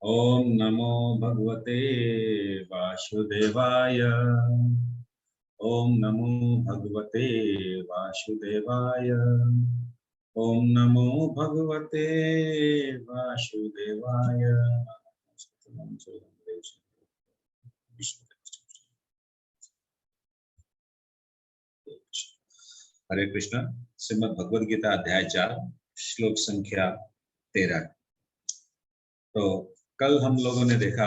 ओम नमो भगवते वासुदेवाय। ओम नमो भगवते वासुदेवाय। ओम नमो भगवते वासुदेवाय। हरे कृष्ण। श्रीमद् भगवद गीता अध्याय 4 श्लोक संख्या 13। तो कल हम लोगों ने देखा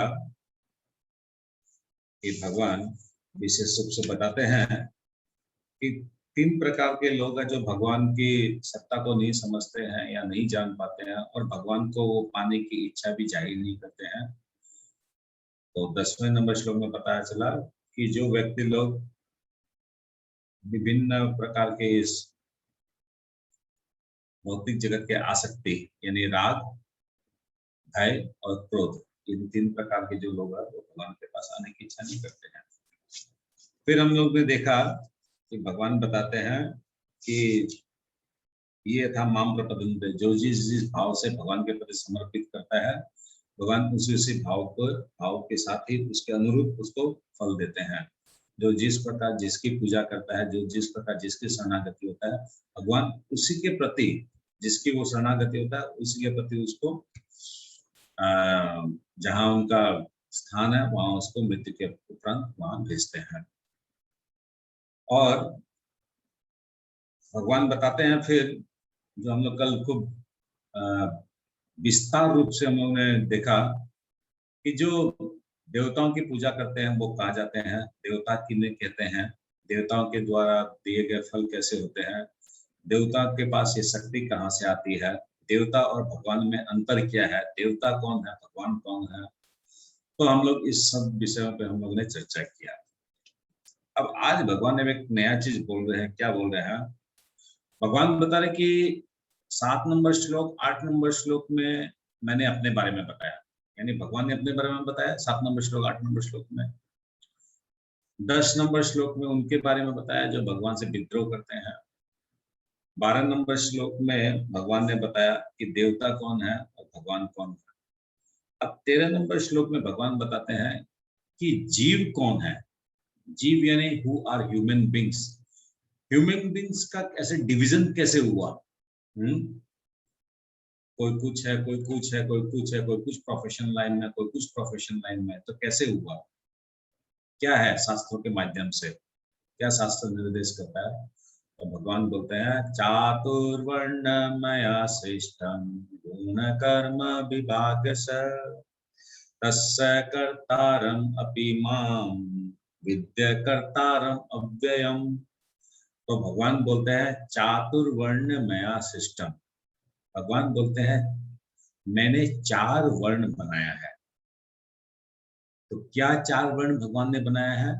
कि भगवान विशेष रूप से बताते हैं कि 3 प्रकार के लोग हैं जो भगवान की सत्ता को नहीं समझते हैं या नहीं जान पाते हैं और भगवान को वो पाने की इच्छा भी जाहिर नहीं करते हैं। तो 10वें नंबर श्लोक में बताया चला कि जो व्यक्ति लोग विभिन्न प्रकार के इस भौतिक जगत के आसक्ति यानी राग, भय और क्रोध, इन 3 प्रकार के जो लोग हैं वो भगवान के पास आने की इच्छा नहीं करते हैं। फिर हम लोग ने देखा कि भगवान बताते हैं कि ये था माम प्रपद्यन्ते, जो जिस भाव से भगवान के प्रति समर्पित करता है भगवान उसी भाव के साथ ही उसके अनुरूप उसको फल देते हैं। जो जिस प्रकार जिसकी पूजा करता है, जो जिस प्रकार जिसकी शरणागति होता है, भगवान उसी के प्रति जिसकी वो शरणागति होता है उसी के प्रति उसको जहाँ उनका स्थान है वहां उसको मृत्यु के उपरांत वहां भेजते हैं। और भगवान बताते हैं फिर, जो हम लोग कल खूब विस्तार रूप से हम लोगों ने देखा कि जो देवताओं की पूजा करते हैं वो कहा जाते हैं, देवता किन्हें कहते हैं, देवताओं के द्वारा दिए गए फल कैसे होते हैं, देवता के पास ये शक्ति कहाँ से आती है, देवता और भगवान में अंतर क्या है, देवता कौन है, भगवान कौन है। तो हम लोग इस सब विषयों पे हम लोग ने चर्चा किया। अब आज भगवान ने एक नया चीज बोल रहे हैं। क्या बोल रहे हैं? भगवान बता रहे कि 7 नंबर श्लोक 8 नंबर श्लोक में मैंने अपने बारे में बताया, यानी भगवान ने अपने बारे में बताया 7 नंबर श्लोक 8 नंबर श्लोक में। 10 नंबर श्लोक में उनके बारे में बताया जो भगवान से विद्रोह करते हैं। 12 नंबर श्लोक में भगवान ने बताया कि देवता कौन है और भगवान कौन है। अब 13 नंबर श्लोक में भगवान बताते हैं कि जीव कौन है। जीव यानी who are human beings. Human beings का ऐसे डिवीजन कैसे हुआ? कोई कुछ है, कोई कुछ है, कोई कुछ है, कोई कुछ प्रोफेशन लाइन में, कोई कुछ प्रोफेशन लाइन में, तो कैसे हुआ? क्या है? शास्त्रों के माध्यम से क्या शास्त्र निर्देश करता है? तो भगवान बोलते हैं चातुर्वर्ण मया सृष्टम गुण कर्म विभाग तस्य कर्तारम अपि माम विद्य कर्तारम अव्ययम। तो भगवान बोलते हैं चातुर्वर्ण मया सृष्टम। भगवान बोलते हैं मैंने 4 वर्ण बनाया है। तो क्या 4 वर्ण भगवान ने बनाया है?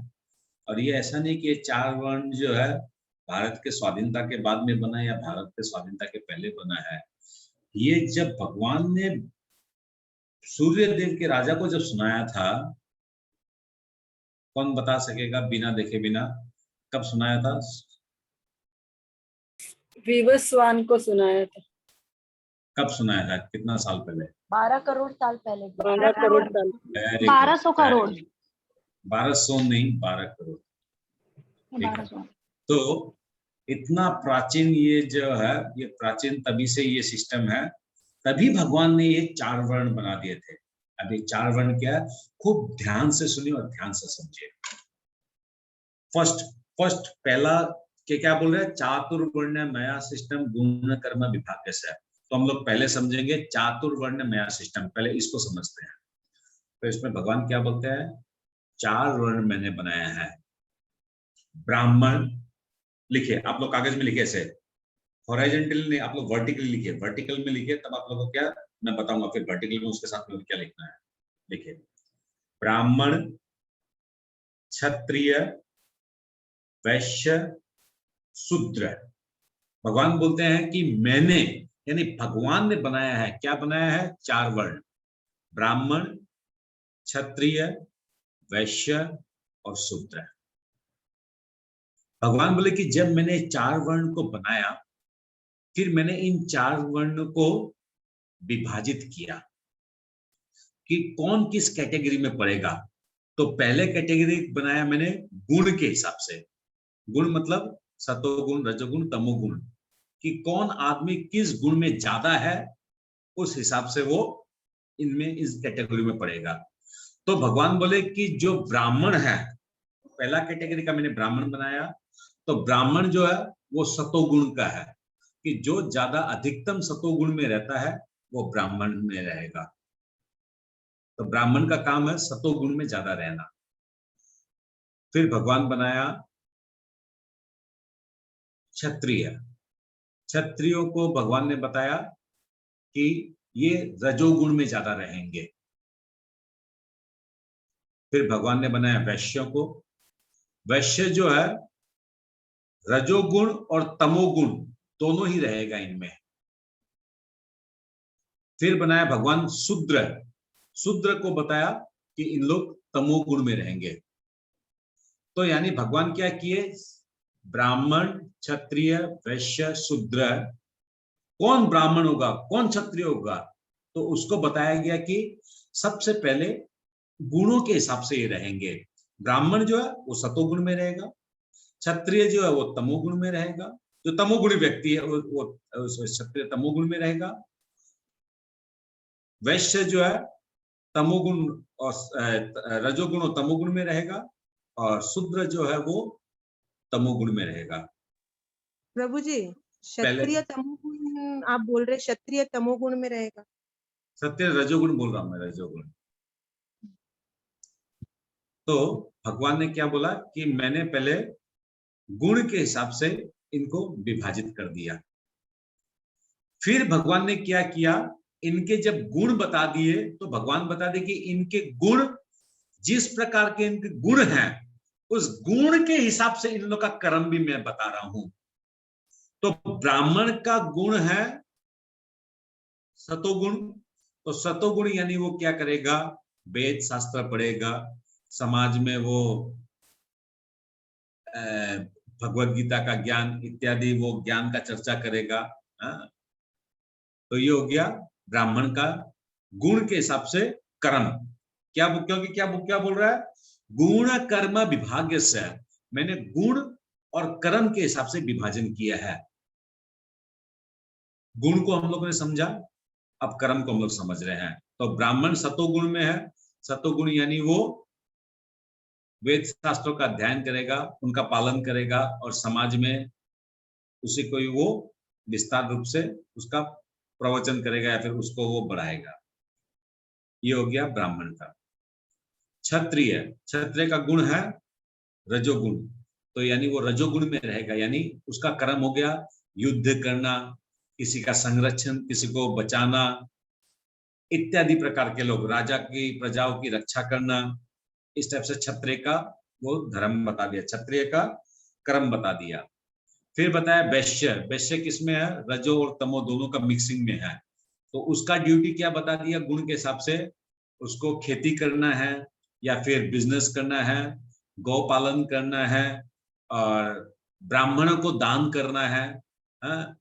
और ये ऐसा नहीं कि ये 4 वर्ण जो है भारत के स्वाधीनता के बाद में बना या भारत के स्वाधीनता के पहले बना है। ये जब भगवान ने सूर्य देव के राजा को जब सुनाया था, कौन बता सकेगा बिना देखे बिना, कब सुनाया था? विवस्वान को सुनाया था। कब सुनाया था? कितना साल पहले? 12 करोड़ साल पहले। 12 करोड़ साल। 1200 करोड़। 1200 नहीं, 12 करोड़। 1200। तो इतना प्राचीन ये जो है, ये प्राचीन तभी से ये सिस्टम है, तभी भगवान ने ये 4 वर्ण बना दिए थे। अब ये 4 वर्ण क्या है, खूब ध्यान से सुनिए और ध्यान से समझिए। फर्स्ट पहला क्या बोल रहे हैं? चातुर्वर्ण मया सिस्टम गुण कर्म विभाग से। तो हम लोग पहले समझेंगे चातुर्वर्ण मया सिस्टम, पहले इसको समझते हैं। तो इसमें भगवान क्या बोलते हैं? 4 वर्ण मैंने बनाया है। ब्राह्मण, लिखिए आप लोग कागज में लिखिए, ऐसे हॉरिजॉन्टली नहीं, आप लोग वर्टिकली लिखिए। वर्टिकल में लिखिए तब आप लोगों को क्या मैं बताऊंगा फिर वर्टिकल में उसके साथ में क्या लिखना है। लिखिए ब्राह्मण, क्षत्रिय, वैश्य, शूद्र। भगवान बोलते हैं कि मैंने, यानी भगवान ने बनाया है। क्या बनाया है? 4 वर्ण, ब्राह्मण, क्षत्रिय, वैश्य और शूद्र। भगवान बोले कि जब मैंने 4 वर्ण को बनाया, फिर मैंने इन 4 वर्ण को विभाजित किया। कि कौन किस कैटेगरी में पड़ेगा। तो पहले कैटेगरी बनाया मैंने गुण के हिसाब से। गुण मतलब सतोगुण, रजोगुण, तमोगुण, कि कौन आदमी किस गुण में ज्यादा है, उस हिसाब से वो इनमें इस कैटेगरी में पड़ेगा। तो भगवान बोले कि जो ब्राह्मण है, पहला कैटेगरी का मैंने ब्राह्मण बनाया, तो ब्राह्मण जो है वो सतोगुण का है, कि जो ज्यादा अधिकतम सतोगुण में रहता है वो ब्राह्मण में रहेगा। तो ब्राह्मण का काम है सतोगुण में ज्यादा रहना। फिर भगवान बनाया क्षत्रिय। क्षत्रियों को भगवान ने बताया कि ये रजोगुण में ज्यादा रहेंगे। फिर भगवान ने बनाया वैश्यों को। वैश्य जो है रजोगुण और तमोगुण दोनों ही रहेगा इनमें। फिर बनाया भगवान शूद्र। शूद्र को बताया कि इन लोग तमोगुण में रहेंगे। तो यानी भगवान क्या किए, ब्राह्मण, क्षत्रिय, वैश्य, शूद्र, कौन ब्राह्मण होगा कौन क्षत्रिय होगा, तो उसको बताया गया कि सबसे पहले गुणों के हिसाब से ये रहेंगे। ब्राह्मण जो है वो सतोगुण में रहेगा, क्षत्रिय जो है वो तमोगुण में रहेगा, जो तमोगुणी व्यक्ति है वो क्षत्रिय तमोगुण में रहेगा, वैश्य जो है तमोगुण और रजोगुण और तमोगुण में रहेगा, और शूद्र जो है वो तमोगुण में रहेगा। प्रभु जी, क्षत्रिय तमोगुण आप बोल रहे, क्षत्रिय तमोगुण में रहेगा? सत्य रजोगुण बोल रहा हूं मैं, रजोगुण। तो भगवान ने क्या बोला कि मैंने पहले गुण के हिसाब से इनको विभाजित कर दिया। फिर भगवान ने क्या किया, इनके जब गुण बता दिए तो भगवान बता दे कि इनके गुण, जिस प्रकार के इनके गुण हैं, उस गुण के हिसाब से इन लोगों का कर्म भी मैं बता रहा हूं। तो ब्राह्मण का गुण है सतोगुण। तो सतोगुण यानी वो क्या करेगा, वेद शास्त्र पढ़ेगा, समाज में वो भगवत गीता का ज्ञान इत्यादि वो ज्ञान का चर्चा करेगा। तो ये हो गया ब्राह्मण का गुण के हिसाब से कर्म। क्योंकि क्या बोल रहा है, गुण कर्म विभाग्य से, मैंने गुण और कर्म के हिसाब से विभाजन किया है। गुण को हम लोगों ने समझा, अब कर्म को हम लोग समझ रहे हैं। तो ब्राह्मण सतोगुण में है। सतोगुण यानी वो वेद शास्त्रों का अध्ययन करेगा, उनका पालन करेगा, और समाज में उसी को वो विस्तार रूप से उसका प्रवचन करेगा या फिर उसको वो बढ़ाएगा। ये हो गया ब्राह्मण का। क्षत्रिय, क्षत्रिय का गुण है रजोगुण, तो यानी वो रजोगुण में रहेगा, यानी उसका कर्म हो गया युद्ध करना, किसी का संरक्षण, किसी को बचाना इत्यादि प्रकार के लोग, राजा की प्रजाओं की रक्षा करना, इस टाइप से क्षत्रिय का वो धर्म बता दिया, क्षत्रिय का कर्म बता दिया। फिर बताया वैश्य। वैश्य किसमें है, रजो और तमो दोनों का मिक्सिंग में है। तो उसका ड्यूटी क्या बता दिया, गुण के हिसाब से उसको खेती करना है या फिर बिजनेस करना है, गौ पालन करना है, और ब्राह्मणों को दान करना है,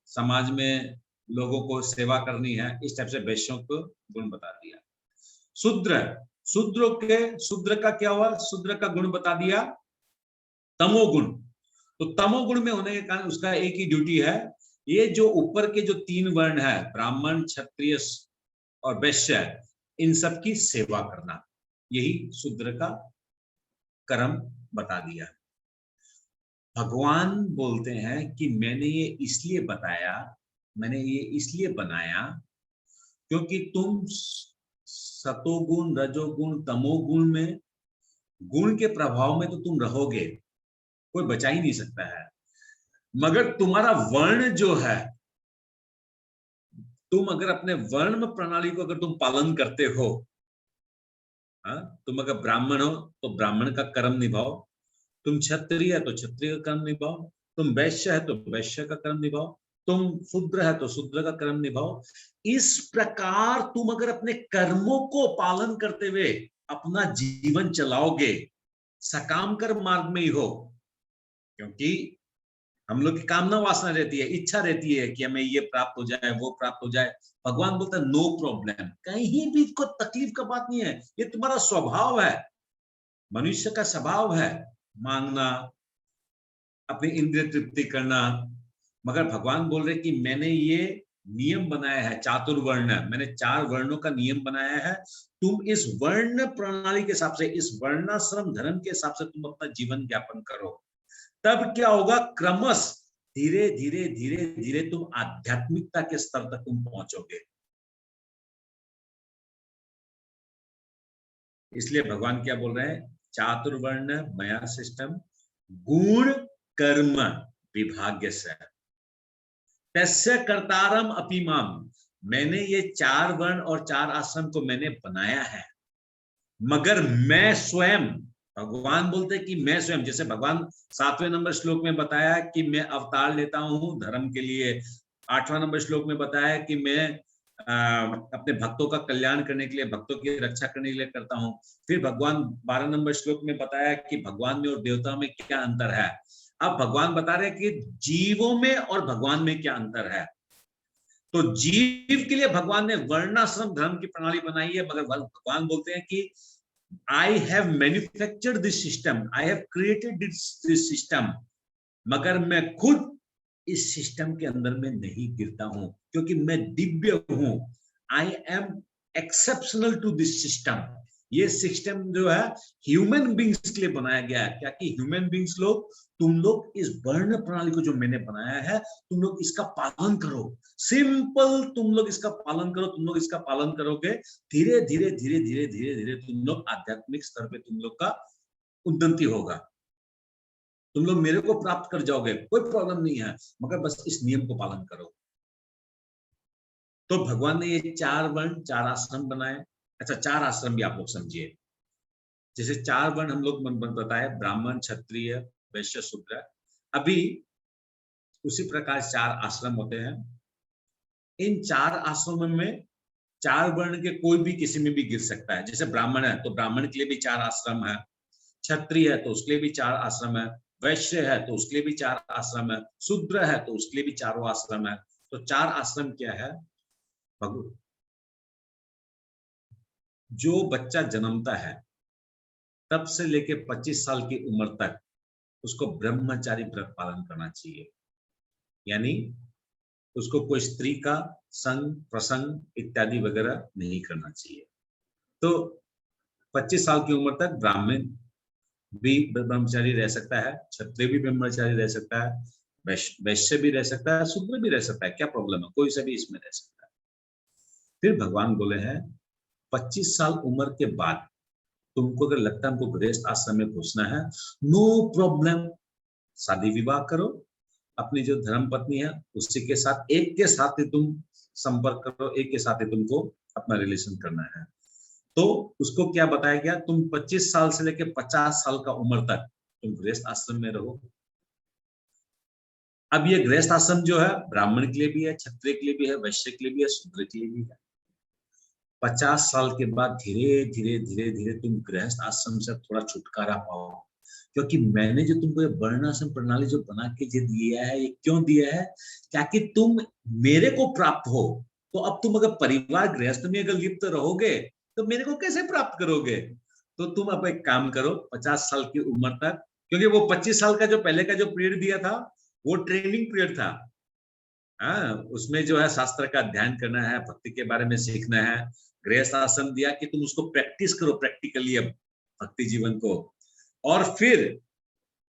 समाज में लोगों को सेवा करनी है। इस टाइप से वैश्यों को गुण बता दिया। शूद्र, शूद्र का क्या हुआ, शूद्र का गुण बता दिया तमोगुण। तो तमोगुण में होने के कारण उसका एक ही ड्यूटी है, ये जो ऊपर के जो 3 वर्ण है, ब्राह्मण, क्षत्रिय और वैश्य, इन सब की सेवा करना, यही शूद्र का कर्म बता दिया। भगवान बोलते हैं कि मैंने ये इसलिए बताया, मैंने ये इसलिए बनाया क्योंकि तुम सतोगुण, रजोगुण, तमोगुण में, गुण के प्रभाव में तो तुम रहोगे, कोई बचा ही नहीं सकता है। मगर तुम्हारा वर्ण जो है, तुम अगर अपने वर्ण प्रणाली को अगर तुम पालन करते हो, तुम अगर ब्राह्मण हो तो ब्राह्मण का कर्म निभाओ, तुम क्षत्रिय है तो क्षत्रिय का कर्म निभाओ, तुम वैश्य है तो वैश्य का कर्म निभाओ, तुम शूद्र है तो शूद्र का कर्म निभाओ। इस प्रकार तुम अगर अपने कर्मों को पालन करते हुए अपना जीवन चलाओगे, सकाम कर्म मार्ग में ही हो, क्योंकि हम लोग की कामना वासना रहती है, इच्छा रहती है कि हमें ये प्राप्त हो जाए, वो प्राप्त हो जाए। भगवान बोलता है नो प्रॉब्लम, कहीं भी कोई तकलीफ का बात नहीं है, ये तुम्हारा स्वभाव है, मनुष्य का स्वभाव है मांगना, अपनी इंद्रिय तृप्ति करना। मगर भगवान बोल रहे कि मैंने ये नियम बनाया है चातुर्वर्ण, मैंने 4 वर्णों का नियम बनाया है, तुम इस वर्ण प्रणाली के हिसाब से, इस वर्णाश्रम धर्म के हिसाब से तुम अपना जीवन यापन करो। तब क्या होगा, क्रमश धीरे धीरे धीरे धीरे तुम आध्यात्मिकता के स्तर तक तुम पहुंचोगे। इसलिए भगवान क्या बोल रहे हैं, चातुर्वर्ण मया सिस्टम गुण कर्म विभाग्य से तस्य कर्तारम अपि माम, मैंने ये 4 वर्ण और 4 आश्रम को मैंने बनाया है, मगर मैं स्वयं, भगवान बोलते हैं कि मैं स्वयं, जैसे भगवान 7वें नंबर श्लोक में बताया कि मैं अवतार लेता हूं धर्म के लिए, 8वां नंबर श्लोक में बताया कि मैं अपने भक्तों का कल्याण करने के लिए, भक्तों की रक्षा करने के लिए करता हूं। फिर भगवान 12 नंबर श्लोक में बताया कि भगवान में और देवताओं में क्या अंतर है। अब भगवान बता रहे हैं कि जीवों में और भगवान में क्या अंतर है। तो जीव के लिए भगवान ने वर्णाश्रम धर्म की प्रणाली बनाई है, मगर भगवान बोलते हैं कि I have manufactured this system, I have created this system, मगर मैं खुद इस सिस्टम के अंदर में नहीं गिरता हूं, क्योंकि मैं दिव्य हूं। I am exceptional to this system। ये सिस्टम जो है ह्यूमन बींग्स के लिए बनाया गया है, क्या कि ह्यूमन बींग्स लोग, तुम लोग इस वर्ण प्रणाली को जो मैंने बनाया है, तुम लोग इसका पालन करो, सिंपल, तुम लोग इसका पालन करो, तुम लोग इसका पालन करोगे, धीरे धीरे धीरे धीरे धीरे धीरे तुम लोग आध्यात्मिक स्तर पे तुम लोग का उन्नति होगा, तुम लोग मेरे को प्राप्त कर जाओगे, कोई प्रॉब्लम नहीं है, मगर बस इस नियम को पालन करो। तो भगवान ने ये 4 वर्ण 4 आश्रम बनाए। अच्छा, 4 आश्रम भी आप लोग समझिए, जैसे 4 वर्ण हम लोग बताए, ब्राह्मण, क्षत्रिय, वैश्य, शूद्र। अभी उसी प्रकार 4 आश्रम होते हैं। इन 4 आश्रमों में 4 वर्ण के कोई भी किसी में भी गिर सकता है। जैसे ब्राह्मण है तो ब्राह्मण के लिए भी 4 आश्रम है, क्षत्रिय है तो उसके लिए भी 4 आश्रम है, वैश्य है तो उसके लिए भी 4 आश्रम है, शूद्र है तो उसके लिए भी 4 आश्रम है। तो 4 आश्रम क्या है, जो बच्चा जन्मता है तब से लेके 25 साल की उम्र तक उसको ब्रह्मचारी व्रत पालन करना चाहिए, यानी उसको कोई स्त्री का संग, प्रसंग इत्यादि वगैरह नहीं करना चाहिए। तो 25 साल की उम्र तक ब्राह्मण भी ब्रह्मचारी रह सकता है, क्षत्रिय भी ब्रह्मचारी रह सकता है, वैश्य भी रह सकता है, शूद्र भी रह सकता है, क्या प्रॉब्लम है, कोई सा भी इसमें रह सकता है। फिर भगवान बोले हैं 25 साल उम्र के बाद तुमको अगर लगता है हमको गृहस्थ आश्रम में घुसना है, नो प्रॉब्लम, शादी विवाह करो, अपनी जो धर्म पत्नी है उसी के साथ, एक के साथ ही तुम संपर्क करो, एक के साथ ही तुमको अपना रिलेशन करना है। तो उसको क्या बताया गया, तुम 25 साल से लेकर 50 साल का उम्र तक तुम गृहस्थ आश्रम में रहो। अब ये गृहस्थ आश्रम जो है ब्राह्मण के लिए भी है, क्षत्रिय के लिए भी है, वैश्य के लिए भी है, शूद्र के लिए भी है। 50 साल के बाद धीरे धीरे धीरे धीरे तुम गृहस्थ आश्रम से थोड़ा छुटकारा पाओ, क्योंकि मैंने जो तुमको ये वर्णाश्रम प्रणाली जो बना के जो दिया है, ये क्यों दिया है, ताकि तुम मेरे को प्राप्त हो। तो अब तुम अगर परिवार गृहस्थ में अगर लिप्त रहोगे तो मेरे को कैसे प्राप्त करोगे। तो तुम अब एक काम करो, 50 साल की उम्र तक, क्योंकि वो 25 साल का जो पहले का जो पीरियड दिया था वो ट्रेनिंग पीरियड था। हाँ, उसमें जो है शास्त्र का अध्ययन करना है, भक्ति के बारे में सीखना है। गृहस्थ आश्रम दिया कि तुम उसको प्रैक्टिस करो प्रैक्टिकली अब भक्ति जीवन को। और फिर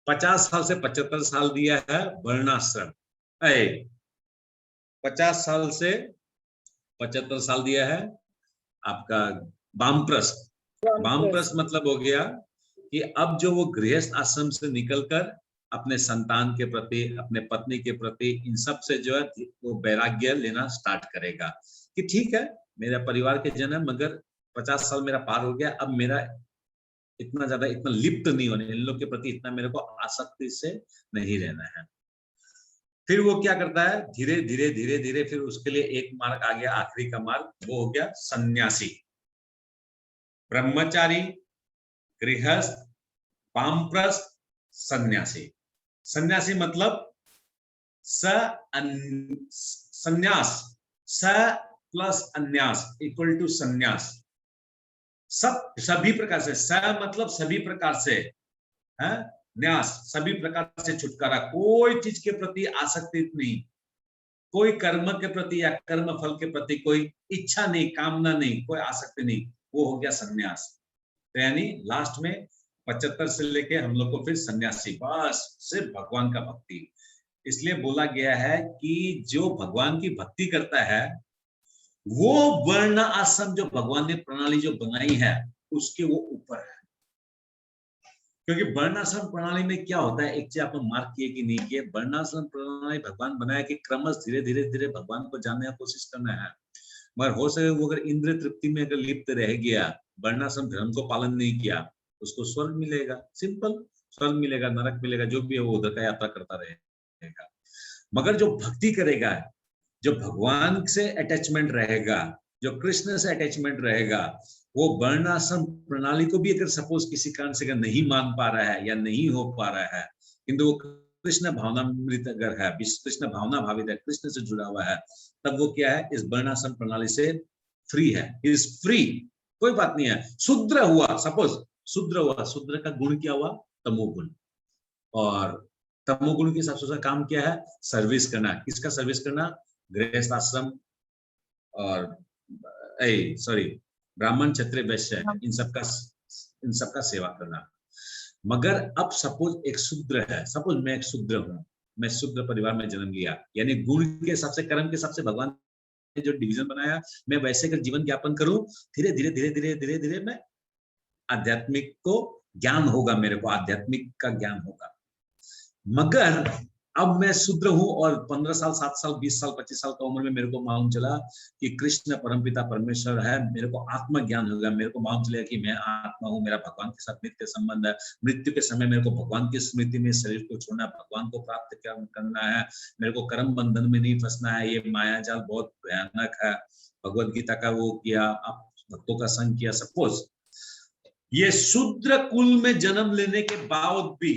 50 साल से 75 साल दिया है वर्णाश्रम, 50 साल से 75 साल दिया है आपका वामप्रस्थ। वामप्रस्थ मतलब हो गया कि अब जो वो गृहस्थ आश्रम से निकलकर अपने संतान के प्रति, अपने पत्नी के प्रति, इन सब से जो है वो वैराग्य लेना स्टार्ट करेगा कि ठीक है मेरा परिवार के जन है, मगर 50 साल मेरा पार हो गया, अब मेरा इतना ज्यादा इतना लिप्त नहीं होने, इन लोग के प्रति इतना मेरे को आसक्ति से नहीं रहना है। फिर वो क्या करता है, धीरे धीरे धीरे धीरे फिर उसके लिए एक मार्ग आ गया, आखिरी का मार्ग, वो हो गया सन्यासी। ब्रह्मचारी, गृहस्थ, वामप्रस्थ, सन्यासी। सन्यासी मतलब संन्यास, स प्लस अन्यास इक्वल टू संन्यास। सभी प्रकार से, स मतलब सभी प्रकार से है, न्यास सभी प्रकार से छुटकारा, कोई चीज के प्रति आसक्ति नहीं, कोई कर्म के प्रति या कर्म फल के प्रति कोई इच्छा नहीं, कामना नहीं, कोई आसक्ति नहीं, वो हो गया संन्यास। तो यानी लास्ट में 75 से लेके हम लोग को फिर सन्यासी, बस सिर्फ भगवान का भक्ति। इसलिए बोला गया है कि जो भगवान की भक्ति करता है वो वर्ण आश्रम जो भगवान ने प्रणाली जो बनाई है उसके वो ऊपर है। क्योंकि वर्णाश्रम प्रणाली में क्या होता है, एक चीज आपने मार्क किए कि नहीं किए, वर्णाश्रम प्रणाली भगवान बनाया कि क्रमश धीरे धीरे धीरे भगवान को जानने की कोशिश करना है। मगर हो सके वो अगर इंद्रिय तृप्ति में अगर लिप्त रह गया, वर्णाश्रम धर्म को पालन नहीं किया, उसको स्वर्ग मिलेगा, सिंपल स्वर्ग मिलेगा, नरक मिलेगा, जो भी है वो उधर का यात्रा करता रहेगा। मगर जो भक्ति करेगा, जो भगवान से अटैचमेंट रहेगा, जो कृष्ण से अटैचमेंट रहेगा, वो वर्णाश्रम प्रणाली को भी अगर सपोज किसी कारण से अगर नहीं मान पा रहा है या नहीं हो पा रहा है, किंतु वो कृष्ण भावनामृत अगर है, कृष्ण भावना भावित है, कृष्ण से जुड़ा हुआ है, तब वो क्या है, इस वर्णाश्रम प्रणाली से फ्री है, इज फ्री, कोई बात नहीं है। शूद्र हुआ, सपोज शूद्र हुआ, शूद्र का गुण क्या हुआ, तमोगुण, और तमोगुण के हिसाब से उसका काम क्या है, सर्विस करना। किसका सर्विस करना, गृहस्थ आश्रम और ब्राह्मण क्षत्रिय वैश्य, इन सबका सेवा करना। मगर अब सपोज एक शूद्र है, सपोज मैं एक शूद्र हूं, मैं शूद्र परिवार में जन्म लिया, यानी गुण के हिसाब से, कर्म के हिसाब से भगवान ने जो डिवीजन बनाया, मैं वैसे कर जीवन यापन करूं, धीरे धीरे धीरे धीरे धीरे धीरे मैं आध्यात्मिक को ज्ञान होगा, मेरे को आध्यात्मिक का ज्ञान होगा। मगर अब मैं शूद्र हूं और 15 साल 7 साल 20 साल 25 साल की उम्र में मेरे को मालूम चला कि कृष्ण परमपिता परमेश्वर है, मेरे को आत्मज्ञान होगा, मेरे को मालूम चलेगा कि मैं आत्मा हूं, मेरा भगवान के साथ नित्य संबंध है, मृत्यु के समय मेरे को भगवान की स्मृति में शरीर को छोड़ना, भगवान को प्राप्त करना है, मेरे को कर्म बंधन में नहीं फंसना है, ये माया जाल बहुत भयानक है, भगवद गीता का वो किया, आप भक्तों का संग किया। सपोज ये शूद्र कुल में जन्म लेने के बाद भी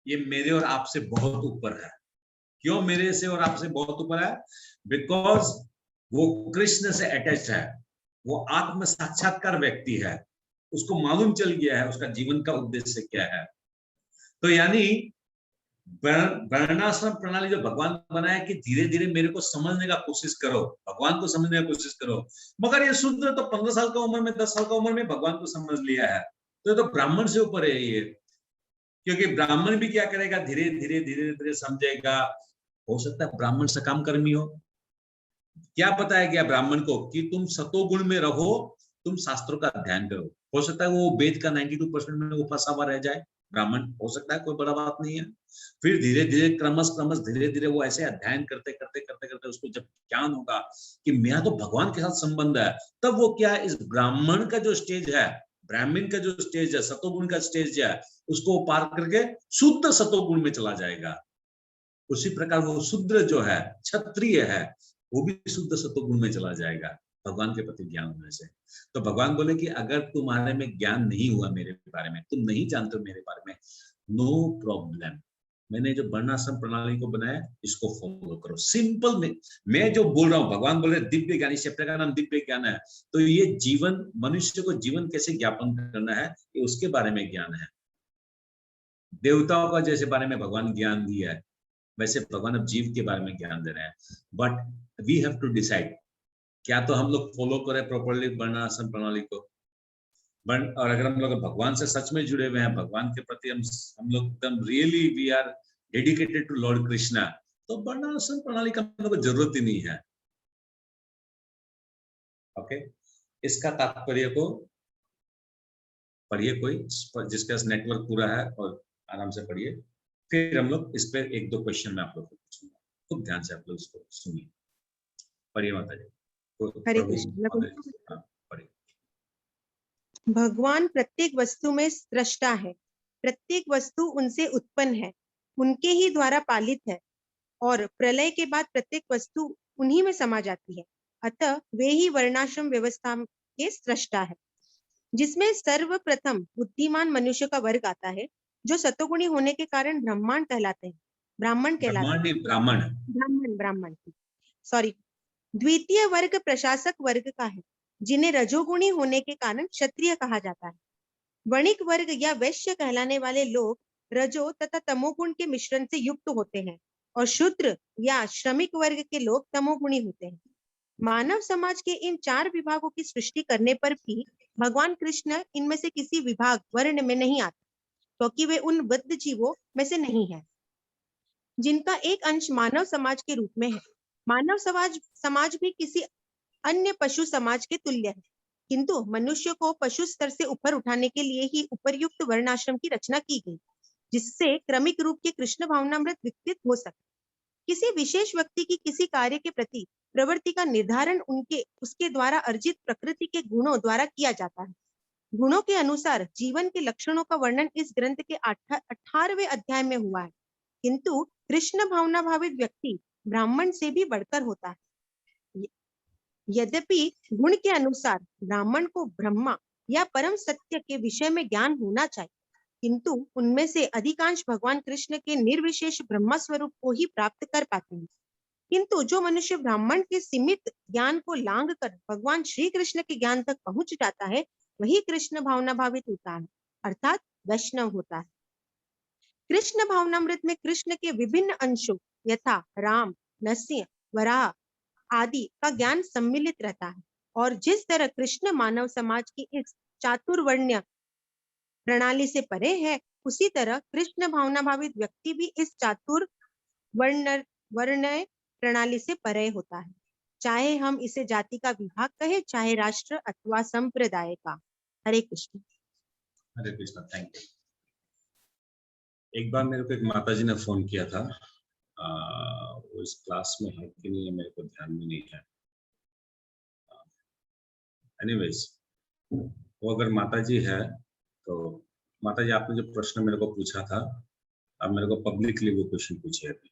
ये मेरे और आपसे बहुत ऊपर है। क्यों मेरे से और आपसे बहुत ऊपर है? बिकॉज वो कृष्ण से अटैच्ड है, वो आत्म साक्षात्कार व्यक्ति है, उसको मालूम चल गया है उसका जीवन का उद्देश्य क्या है। तो यानी वर्णाश्रम प्रणाली जो भगवान बनाया कि धीरे धीरे मेरे को समझने का कोशिश करो, भगवान को समझने का कोशिश करो। मगर ये शूद्र तो 15 साल का उम्र में 10 साल का उम्र में भगवान को समझ लिया है, तो ब्राह्मण से ऊपर है ये। क्योंकि ब्राह्मण भी क्या करेगा, धीरे धीरे धीरे धीरे समझेगा। हो सकता है ब्राह्मण सकाम कर्मी हो, क्या बताया गया ब्राह्मण को कि तुम सतोगुण में रहो, तुम शास्त्रों का अध्ययन करो। हो सकता है वो वेद का 92% में वो फंसा हुआ रह जाए, ब्राह्मण हो सकता है, कोई बड़ा बात नहीं है। फिर धीरे धीरे क्रमश धीरे धीरे वो ऐसे अध्ययन करते करते करते करते उसको जब ज्ञान होगा कि मेरा तो भगवान के साथ संबंध है, तब वो क्या है, इस ब्राह्मण का जो स्टेज है, ब्राह्मण का जो स्टेज है, सतोगुण का स्टेज है, उसको पार करके शुद्ध सतोगुण में चला जाएगा। उसी प्रकार वो शूद्र जो है, क्षत्रिय है, वो भी शुद्ध सतोगुण में चला जाएगा भगवान के प्रति ज्ञान होने से। तो भगवान बोले कि अगर तुम्हारे में ज्ञान नहीं हुआ मेरे बारे में, तुम नहीं जानते हो मेरे बारे में, नो प्रॉब्लम, मैंने जो वर्णाश्रम प्रणाली को बनाया इसको फॉलो करो। सिंपल में मैं जो बोल रहा हूँ, भगवान बोले दिव्य ज्ञान, इस चैप्टर का नाम दिव्य ज्ञान है। तो ये जीवन, मनुष्य को जीवन कैसे ज्ञापन करना है, ये उसके बारे में ज्ञान है। देवताओं का जैसे बारे में भगवान ज्ञान दिया है, वैसे भगवान अब जीव के बारे में ज्ञान दे रहे हैं। But we have to decide, क्या तो हम लोग फॉलो करें प्रॉपर्ली वर्णाश्रम प्रणाली को, और अगर हम लोग भगवान से सच में जुड़े हुए हैं, भगवान के प्रति हम लोग एकदम really we are dedicated to lord Krishna, तो वर्णाश्रम प्रणाली का हम लोग को जरूरत ही नहीं है। ओके, इसका तात्पर्य को पढ़िए, कोई जिसका नेटवर्क पूरा है और आराम से पढ़िए। फिर हम लोग इस पे 1-2 क्वेश्चन में आप लोग को पूछूंगा, खूब ध्यान से आप लोग इसको सुनिए। पढ़िए माता जी। हरे कृष्ण। पढ़िए। भगवान प्रत्येक वस्तु में सृष्टा है, प्रत्येक वस्तु उनसे उत्पन्न है, उनके ही द्वारा पालित है, और प्रलय के बाद प्रत्येक वस्तु उन्हीं में समा जाती है। अतः वे ही वर्णाश्रम व्यवस्था के सृष्टा है, जिसमें सर्वप्रथम बुद्धिमान मनुष्य का वर्ग आता है, जो सतोगुणी होने के कारण ब्रह्मांड कहलाते हैं। ब्राह्मण कहलाते हैं। ब्राह्मण ब्राह्मण ब्राह्मण सॉरी। द्वितीय वर्ग प्रशासक वर्ग का है, जिन्हें रजोगुणी होने के कारण क्षत्रिय कहा जाता है। वणिक वर्ग या वैश्य कहलाने वाले लोग रजो तथा तमोगुण के मिश्रण से युक्त होते हैं, और शूद्र या श्रमिक वर्ग के लोग तमोगुणी होते हैं। मानव समाज के इन 4 विभागों की सृष्टि करने पर भी भगवान कृष्ण इनमें से किसी विभाग वर्ण में नहीं आते, क्योंकि वे उन बद्ध जीवों में से नहीं है जिनका एक अंश मानव समाज के रूप में है। मानव समाज भी किसी अन्य पशु समाज के तुल्य है, किंतु मनुष्य को पशु स्तर से ऊपर उठाने के लिए ही उपर्युक्त वर्णाश्रम की रचना की गई, जिससे क्रमिक रूप के कृष्ण भावनामृत विकसित हो सके। किसी विशेष व्यक्ति की किसी कार्य के प्रति प्रवृत्ति का निर्धारण उसके द्वारा अर्जित प्रकृति के गुणों द्वारा किया जाता है। गुणों के अनुसार जीवन के लक्षणों का वर्णन इस ग्रंथ के 18वें अध्याय में हुआ है, किंतु कृष्ण भावना भावित व्यक्ति ब्राह्मण से भी बढ़कर होता है। यद्यपि गुण के अनुसार ब्राह्मण को ब्रह्मा या परम सत्य के विषय में ज्ञान होना चाहिए, किंतु उनमें से अधिकांश भगवान कृष्ण के निर्विशेष ब्रह्मा स्वरूप को ही प्राप्त कर पाते हैं। किंतु जो मनुष्य ब्राह्मण के सीमित ज्ञान को लांघ कर भगवान श्री कृष्ण के ज्ञान तक पहुंच जाता है, वही कृष्ण भावना भावित होता है, अर्थात वैष्णव होता है। कृष्ण भावनामृत में कृष्ण के विभिन्न अंशों यथा राम, नरसिंह, वराह आदि का ज्ञान सम्मिलित रहता है, और जिस तरह कृष्ण मानव समाज की इस चातुर्वर्ण्य प्रणाली से परे है, उसी तरह कृष्ण भावना भावित व्यक्ति भी इस चातुर्वर्ण प्रणाली से परे होता है, चाहे हम इसे जाति का विभाग कहे, चाहे राष्ट्र अथवा संप्रदाय का। हरे कृष्ण। हरे कृष्ण। Thank you. एक बार मेरे को एक माताजी ने फोन किया था, वो इस क्लास में है कि नहीं मेरे को ध्यान में नहीं है। एनीवेज, वो अगर माताजी है तो माताजी आपने जो प्रश्न मेरे को पूछा था, आप मेरे को पब्लिकली वो क्वेश्चन पूछे थे।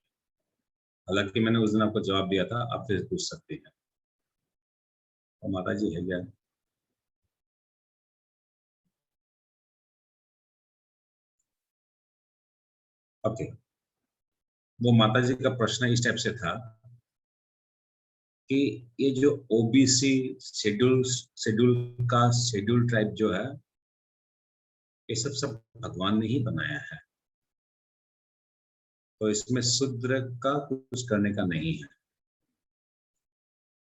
हालांकि मैंने उस दिन आपको जवाब दिया था, आप फिर पूछ सकते हैं। तो माताजी है क्या? ओके। वो माताजी का प्रश्न इस टाइप से था कि ये जो ओबीसी शेड्यूल ट्राइब जो है, ये सब भगवान ने ही बनाया है, तो इसमें शूद्र का कुछ करने का नहीं है।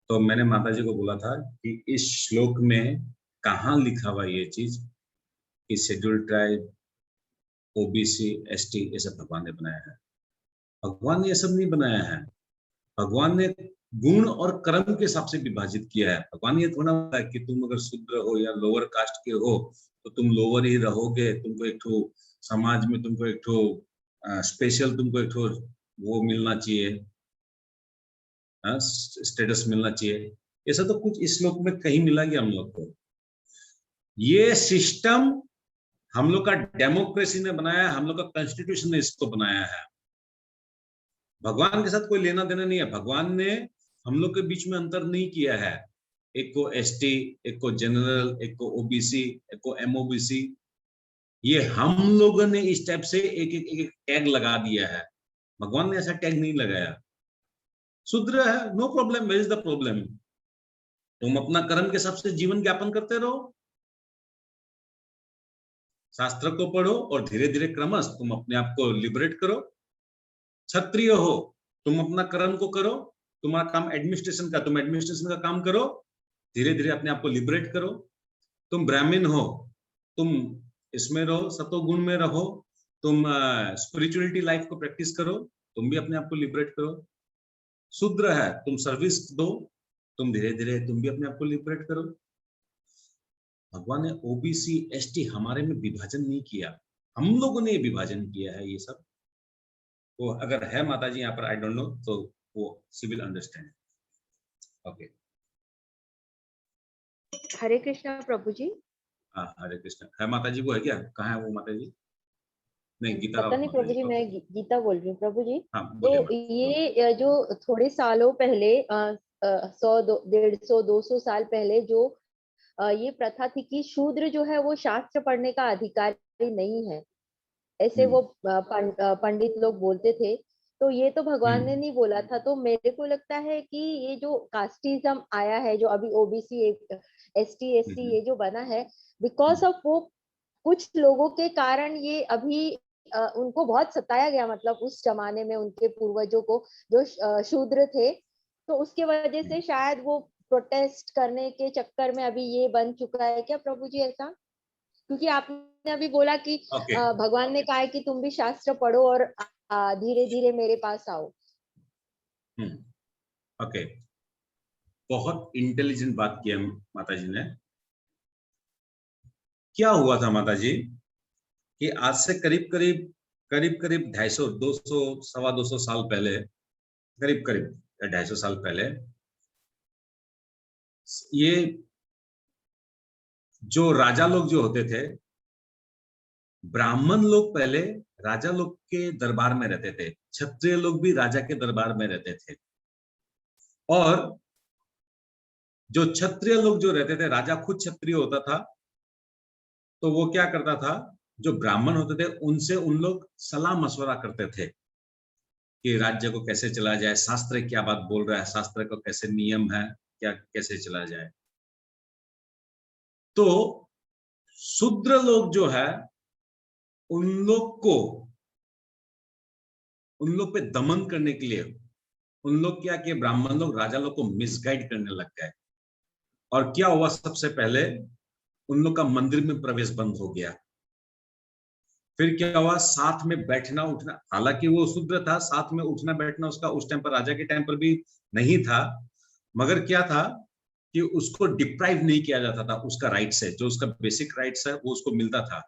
तो मैंने माताजी को बोला था कि इस श्लोक में कहाँ लिखा हुआ ये चीज कि शेड्यूल ट्राइब, ओबीसी, एसटी ये सब भगवान ने बनाया है? भगवान ने ये सब नहीं बनाया है। भगवान ने गुण और कर्म के हिसाब से विभाजित किया है। भगवान ये थोड़ा है कि तुम अगर शूद्र हो या लोअर कास्ट के हो तो तुम लोअर ही रहोगे, तुमको एक ठो समाज में तुमको एक ठो स्पेशल तुमको एक ठो वो मिलना चाहिए, स्टेटस मिलना चाहिए। ऐसा तो कुछ इस श्लोक में कहीं मिला गया हम लोग को? ये सिस्टम हम लोग का डेमोक्रेसी ने बनाया है, हम लोग का कॉन्स्टिट्यूशन ने इसको बनाया है। भगवान के साथ कोई लेना देना नहीं है। भगवान ने हम लोग के बीच में अंतर नहीं किया है, एक को एसटी, एक को जनरल, एक को ओबीसी, एक को एमओबीसी। ये हम लोगों ने इस टाइप से एक टैग लगा दिया है। भगवान ने ऐसा टैग नहीं लगाया। शूद्र है, no problem, where is the problem? तुम अपना कर्म के हिसाब से जीवन ज्ञापन करते रहो, शास्त्र को पढ़ो और धीरे धीरे क्रमश तुम अपने आप को लिबरेट करो। क्षत्रिय हो, तुम अपना कर्म को करो, तुम्हारा काम एडमिनिस्ट्रेशन का, तुम एडमिनिस्ट्रेशन का काम करो, धीरे धीरे अपने आप को लिबरेट करो। तुम ब्राह्मण हो, तुम इसमें रहो, सतोगुण में रहो, तुम स्पिरिचुअलिटी लाइफ को प्रैक्टिस करो, तुम भी अपने आप को लिबरेट करो। शूद्र है, तुम सर्विस दो, तुम धीरे धीरे तुम भी अपने आप को लिबरेट करो। भगवान ने ओबीसी एसटी हमारे में विभाजन नहीं किया, हम लोगों ने विभाजन किया है ये सब। तो अगर है माताजी यहाँ पर, आई डोंट नो, तो वो सिविल अंडरस्टैंड। ओके। हरे कृष्णा प्रभु जी। हाँ, हरे कृष्ण। है माताजी? वो है क्या? कहाँ है वो माताजी? नहीं, गीता पता नहीं प्रभु जी, मैं गीता बोल रही हूँ प्रभु जी। हाँ, तो ये जो थोड़े सालों पहले 100, 150, 200 साल पहले जो ये प्रथा थी कि शूद्र जो है वो शास्त्र पढ़ने का अधिकारी नहीं है, ऐसे वो पंडित लोग बोलते थे। तो ये तो भगवान ने नहीं बोला था। तो मेरे को लगता है कि ये जो कास्टिज्म आया है, जो अभी ओबीसी एसटी एससी ये जो बना है, बिकॉज ऑफ वो कुछ लोगों के कारण ये अभी उनको बहुत सताया गया, मतलब उस जमाने में उनके पूर्वजों को जो शूद्र थे, तो उसके वजह से शायद वो प्रोटेस्ट करने के चक्कर में अभी ये बन चुका है क्या प्रभु जी ऐसा? क्योंकि आपने अभी बोला कि भगवान ने कहा है कि तुम भी शास्त्र पढ़ो और धीरे धीरे मेरे पास आओ। ओके, बहुत इंटेलिजेंट बात किया माता जी ने। क्या हुआ था माता जी कि आज से करीब करीब 250 200 सवा 200 साल पहले, करीब 250 साल पहले, ये जो राजा लोग जो होते थे, ब्राह्मण लोग पहले राजा लोग के दरबार में रहते थे, क्षत्रिय लोग भी राजा के दरबार में रहते थे। और जो क्षत्रिय लोग जो रहते थे, राजा खुद क्षत्रिय होता था, तो वो क्या करता था, जो ब्राह्मण होते थे उनसे उन लोग सलाह मशवरा करते थे कि राज्य को कैसे चला जाए, शास्त्र क्या बात बोल रहा है, शास्त्र को कैसे नियम है, क्या कैसे चला जाए। तो शूद्र लोग जो है उन लोग पे दमन करने के लिए उन लोग क्या किए, ब्राह्मण लोग राजा लोग को मिसगाइड करने लग गए। और क्या हुआ, सबसे पहले उन लोग का मंदिर में प्रवेश बंद हो गया। फिर क्या हुआ, साथ में बैठना उठना, हालांकि वो शूद्र था, साथ में उठना बैठना उसका उस टाइम पर, राजा के टाइम पर भी नहीं था, मगर क्या था कि उसको डिप्राइव नहीं किया जाता था उसका राइट से, जो उसका बेसिक राइट्स है वो उसको मिलता था।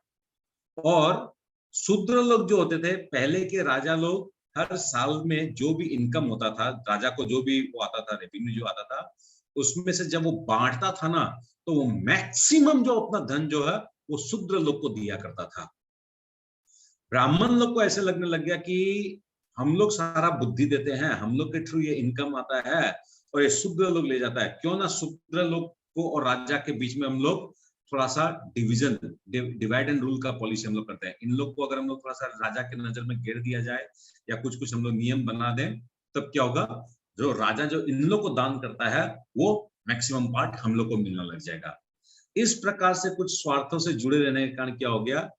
और शूद्र लोग जो होते थे, पहले के राजा लोग हर साल में जो भी इनकम होता था, राजा को जो भी वो आता था, रेवेन्यू जो आता था, उसमें से जब वो बांटता था ना, तो वो मैक्सिमम जो अपना धन जो है वो शूद्र लोग को दिया करता था। ब्राह्मण लोग को ऐसे लगने लग गया कि हम लोग सारा बुद्धि देते हैं, हम लोग के थ्रू ये इनकम आता है और ये शूद्र लोग ले जाता है, क्यों ना शूद्र लोग को और राजा के बीच में हम लोग थोड़ा सा डिवीजन, डिवाइड एंड रूल का पॉलिसी हम लोग करते हैं। इन लोग को अगर हम लोग थोड़ा सा राजा के नजर में गिर दिया जाए या कुछ हम लोग नियम बना दें, तब क्या होगा, जो राजा जो इन लोग को दान करता है वो मैक्सिमम पार्ट हम लोग को मिलने लग जाएगा। इस प्रकार से कुछ स्वार्थों से जुड़े रहने के कारण क्या हो गया,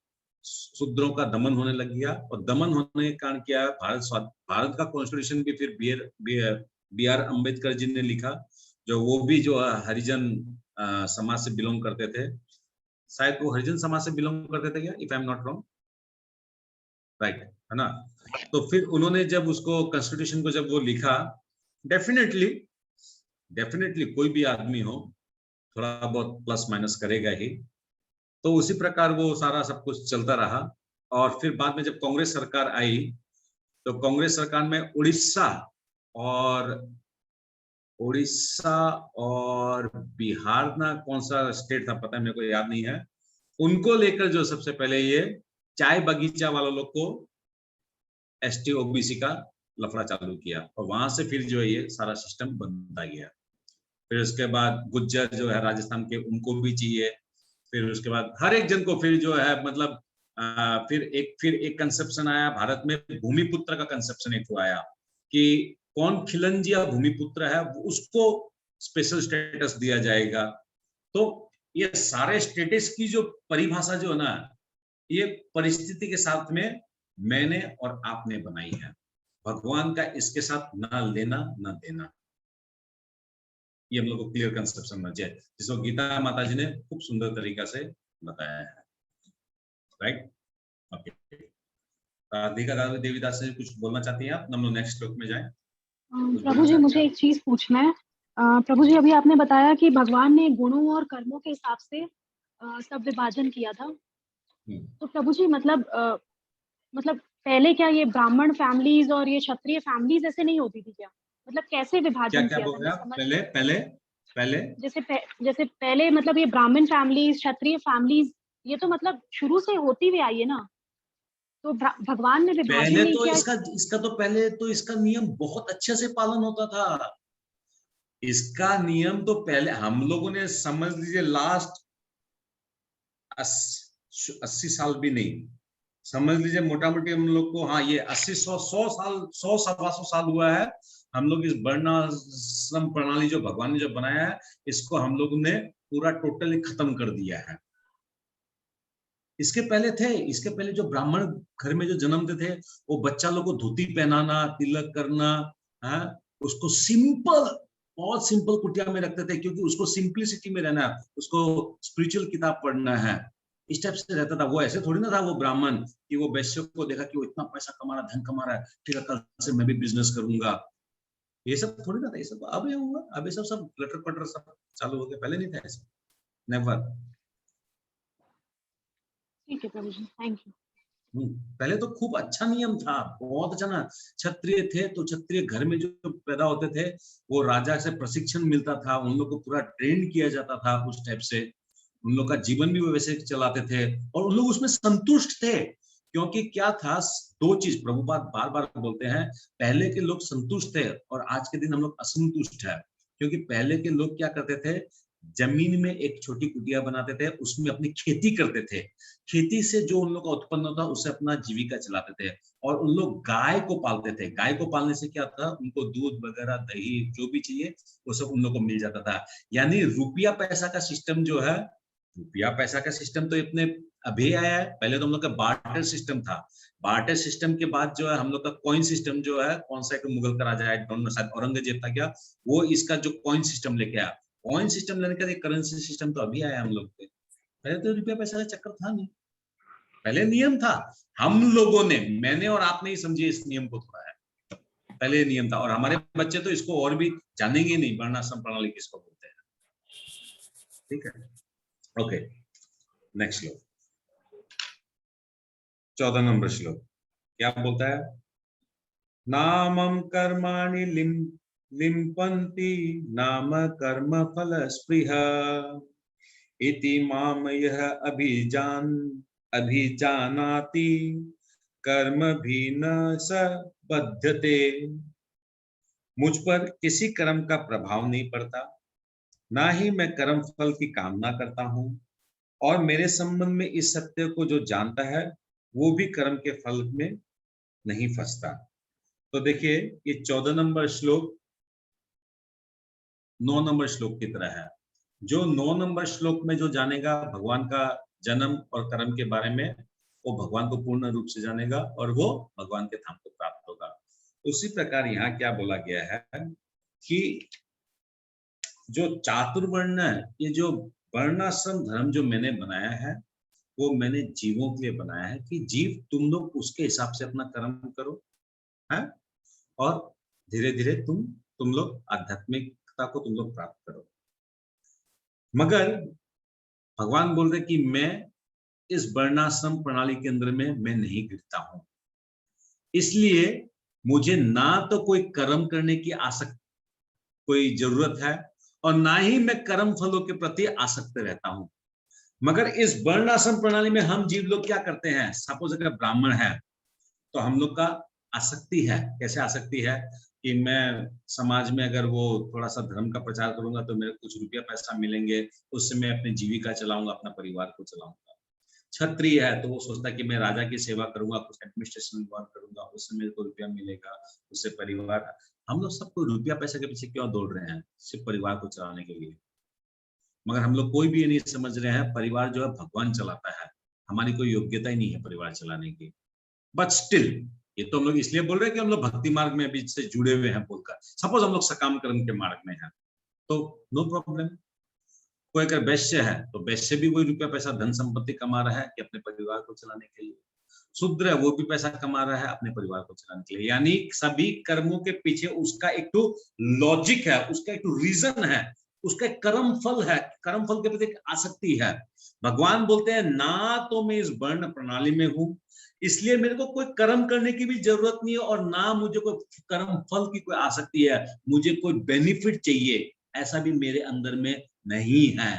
शूद्रों का दमन होने लग गया। और दमन होने के कारण क्या, भारत का कॉन्स्टिट्यूशन भी फिर बी आर अम्बेडकर जी ने लिखा, जो वो भी जो हरिजन समाज से बिलोंग करते थे, शायद वो हरिजन समाज से बिलोंग करते थे क्या, if I am not wrong, right, है ना। तो फिर उन्होंने जब उसको कॉन्स्टिट्यूशन को जब वो लिखा, डेफिनेटली कोई भी आदमी हो थोड़ा बहुत प्लस माइनस करेगा ही, तो उसी प्रकार वो सारा सब कुछ चलता रहा। और फिर बाद में जब कांग्रेस सरकार आई, तो कांग्रेस सरकार में उड़ीसा और बिहार ना कौन सा स्टेट था पता है मेरे को याद नहीं है, उनको लेकर जो सबसे पहले ये चाय बगीचा वालों लोग को एसटी ओबीसी का लफड़ा चालू किया, और वहां से फिर जो है ये सारा सिस्टम बनता गया। फिर उसके बाद गुज्जर जो है राजस्थान के, उनको भी चाहिए। फिर उसके बाद हर एक जन को फिर जो है मतलब फिर एक कंसेप्शन आया भारत में, भूमिपुत्र का कंसेप्शन एक आया कि कौन खिलंजिया भूमिपुत्र है उसको स्पेशल स्टेटस दिया जाएगा। तो ये सारे स्टेटस की जो परिभाषा जो है ना, ये परिस्थिति के साथ में मैंने और आपने बनाई है, भगवान का इसके साथ ना लेना ना देना। ये हम लोग को क्लियर कंसेप्शन होना चाहिए, जिसको गीता माता जी ने खूब सुंदर तरीका से बताया है, राइट। ओके, राधिका देवीदास जी कुछ बोलना चाहती हैं आप? हम लोग नेक्स्ट श्लोक में जाएं। प्रभु जी मुझे एक चीज पूछना है। प्रभु जी अभी आपने बताया कि भगवान ने गुणों और कर्मों के हिसाब से सब विभाजन किया था। तो प्रभु जी मतलब पहले क्या ये ब्राह्मण फैमिलीज और ये क्षत्रिय फैमिलीज ऐसे नहीं होती थी क्या? मतलब कैसे विभाजन किया था? पहले जैसे पहले मतलब ये ब्राह्मण फैमिलीज, क्षत्रिय फैमिलीज, ये तो मतलब शुरू से होती हुई आई है ना, तो भगवान ने विभाजन नहीं किया। इसका तो पहले तो इसका नियम बहुत अच्छे से पालन होता था। इसका नियम तो पहले हम लोगों ने समझ लीजिए लास्ट 80 साल भी नहीं, समझ लीजिए मोटा मोटी हम लोग को, हाँ ये 80-100 साल 100-125 साल हुआ है हम लोग इस वर्णाश्रम प्रणाली जो भगवान ने जो बनाया है इसको हम लोग ने पूरा टोटली खत्म कर दिया है। इसके पहले जो ब्राह्मण घर में जो जन्मते थे वो बच्चा लोग को धोती पहनाना, तिलक करना, उसको सिंपल, बहुत सिंपल कुटिया में रखते थे क्योंकि उसको सिंपलिसिटी में रहना है, उसको स्पिरिचुअल किताब पढ़ना है, इस टाइप से रहता था। वो ऐसे थोड़ी ना था वो ब्राह्मण कि वो वैश्य को देखा कि वो इतना पैसा कमा रहा, धन कमा रहा है, ठीक है कल से मैं भी बिजनेस करूंगा, ये सब थोड़ी ना था। ये सब अब हुआ, अब ये सब लटर पटर सब चालू हो गया, पहले नहीं था ऐसा, नेवर। ठीक है प्रभु जी, थैंक यू। पहले तो खूब अच्छा नियम था, बहुत अच्छा ना। क्षत्रिय थे तो क्षत्रिय घर में जो पैदा होते थे वो राजा से प्रशिक्षण मिलता था, उन लोग को पूरा ट्रेन किया जाता था उस टाइप से, उन लोग का जीवन भी वो वैसे चलाते थे और उन लोग उसमें संतुष्ट थे। क्योंकि क्या था, दो चीज प्रभुपाद बार बार बोलते हैं, पहले के लोग संतुष्ट थे और आज के दिन हम लोग असंतुष्ट है। क्योंकि पहले के लोग क्या करते थे, जमीन में एक छोटी कुटिया बनाते थे, उसमें अपनी खेती करते थे, खेती से जो उन लोग का उत्पन्न होता उससे अपना जीविका चलाते थे। और उन लोग गाय को पालते थे, गाय को पालने से क्या था, उनको दूध वगैरह दही जो भी चाहिए वो सब उन लोग को मिल जाता था। यानी रुपया पैसा का सिस्टम जो है, रुपया पैसा का सिस्टम तो इतने अभी आया है, पहले तो हम लोग का बार्टर सिस्टम था। बार्टर सिस्टम के बाद जो है हम लोग का कॉइन सिस्टम जो है, कौन सा एक मुगल का राजा है, शायद औरंगजेब था क्या, वो इसका जो कॉइन सिस्टम लेके आया। कॉइन सिस्टम लेने का करेंसी सिस्टम तो अभी आया हम लोग पे, पहले तो रुपया पैसा का चक्कर था नहीं, पहले नियम था। हम लोगों ने, मैंने और आपने ही समझे इस नियम को थोड़ा है, पहले नियम था। और हमारे बच्चे तो इसको और भी जानेंगे नहीं, वर्णाश्रम प्रणाली किसको बोलते हैं। ठीक है, ओके नेक्स्ट श्लोक, 14 नंबर श्लोक क्या बोलता है, नामम कर्माणि लिम्पन्ति नाम कर्म फल स्पृहा इति माम यह अभिजानाति कर्म भी न स बध्यते। मुझ पर किसी कर्म का प्रभाव नहीं पड़ता, ना ही मैं कर्म फल की कामना करता हूँ, और मेरे संबंध में इस सत्य को जो जानता है वो भी कर्म के फल में नहीं फंसता। तो देखिए ये 14 नंबर श्लोक 9 नंबर श्लोक की तरह है। जो 9 नंबर श्लोक में जो जानेगा भगवान का जन्म और कर्म के बारे में, वो भगवान को पूर्ण रूप से जानेगा और वो भगवान के धाम को प्राप्त होगा। उसी प्रकार यहाँ क्या बोला गया है कि जो चातुर्वर्ण है, ये जो वर्णाश्रम धर्म जो मैंने बनाया है वो मैंने जीवों के लिए बनाया है कि जीव तुम लोग उसके हिसाब से अपना कर्म करो है, और धीरे धीरे तुम लोग आध्यात्मिकता को तुम लोग प्राप्त करो। मगर भगवान बोल रहे कि मैं इस वर्णाश्रम प्रणाली के अंदर में मैं नहीं गिरता हूं, इसलिए मुझे ना तो कोई कर्म करने की कोई जरूरत है और ना ही मैं कर्म फलों के प्रति आसक्त रहता हूं। मगर इस वर्णाश्रम प्रणाली में हम जीव लोग क्या करते हैं, सपोज अगर ब्राह्मण है तो हम लोग का आसक्ति है। कैसे आसक्ति है कि मैं समाज में अगर वो थोड़ा सा धर्म का प्रचार करूंगा तो मेरे कुछ रुपया पैसा मिलेंगे, उससे मैं अपनी जीविका चलाऊंगा, अपना परिवार को चलाऊंगा। क्षत्रिय है तो वो सोचता है कि मैं राजा की सेवा करूंगा, कुछ एडमिनिस्ट्रेशन वर्क करूंगा, उससे मेरे को रुपया मिलेगा, उससे परिवार। हम लोग सबको रुपया पैसा के पीछे क्यों दौड़ रहे हैं, सिर्फ परिवार को चलाने के लिए। मगर हम लोग कोई भी ये नहीं समझ रहे हैं परिवार जो है भगवान चलाता है, हमारी कोई योग्यता ही नहीं है परिवार चलाने की। बट स्टिल ये तो हम लोग इसलिए बोल रहे हैं कि हम लोग भक्ति मार्ग में अभी से जुड़े हुए हैं बोलकर। सपोज हम लोग सकाम कर्म के मार्ग में हैं तो नो प्रॉब्लम। कोई अगर वैश्य है तो वैश्य भी कोई रुपया पैसा धन संपत्ति कमा रहा है कि अपने परिवार को चलाने के लिए। शूद्र है वो भी पैसा कमा रहा है अपने परिवार को चलाने के लिए। यानी सभी कर्मों के पीछे उसका एक तो लॉजिक है, उसका एक तो रीजन है, उसका एक कर्म फल है, कर्म फल के प्रति एक आसक्ति है। भगवान बोलते हैं ना तो मैं इस वर्ण प्रणाली में हूं, इसलिए मेरे को कोई कर्म करने की भी जरूरत नहीं है, और ना मुझे कोई कर्म फल की कोई आसक्ति है, मुझे कोई बेनिफिट चाहिए, ऐसा भी मेरे अंदर में नहीं है।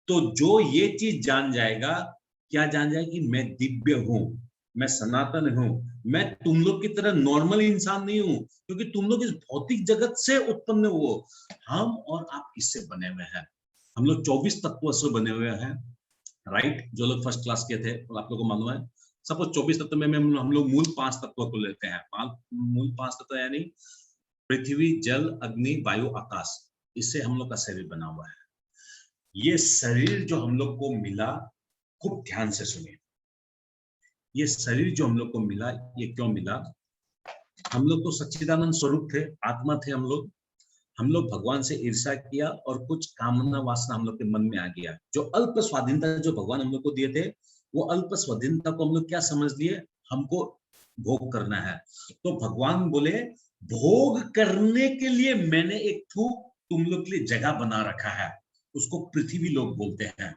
तो जो ये चीज जान जाएगा, क्या जान जाएगा कि मैं दिव्य हूं, मैं सनातन हूं, मैं तुम लोग की तरह नॉर्मल इंसान नहीं हूं, क्योंकि तुम लोग इस भौतिक जगत से उत्पन्न हो। हम और आप किससे बने हुए हैं? हम लोग 24 तत्वों से बने हुए हैं, राइट? जो लोग फर्स्ट क्लास के थे तो आप लोगों को मालूम है सपोज 24 तत्व में हम लोग मूल 5 तत्वों को लेते हैं। मूल 5 तत्व यानी पृथ्वी, जल, अग्नि, वायु, आकाश, इससे हम लोग का शरीर बना हुआ है। ये शरीर जो हम लोग को मिला, खूब ध्यान से सुनिए, ये शरीर जो हम लोग को मिला, ये क्यों मिला? हम लोग तो सच्चिदानंद स्वरूप थे, आत्मा थे हम लोग भगवान से ईर्ष्या किया और कुछ कामना वासना हम लोग के मन में आ गया। जो अल्प स्वाधीनता जो भगवान हम लोग को दिए थे, वो अल्प स्वाधीनता को हम लोग क्या समझ लिए? हमको भोग करना है। तो भगवान बोले भोग करने के लिए मैंने एक तुम लोग के लिए जगह बना रखा है, उसको पृथ्वी लोग बोलते हैं।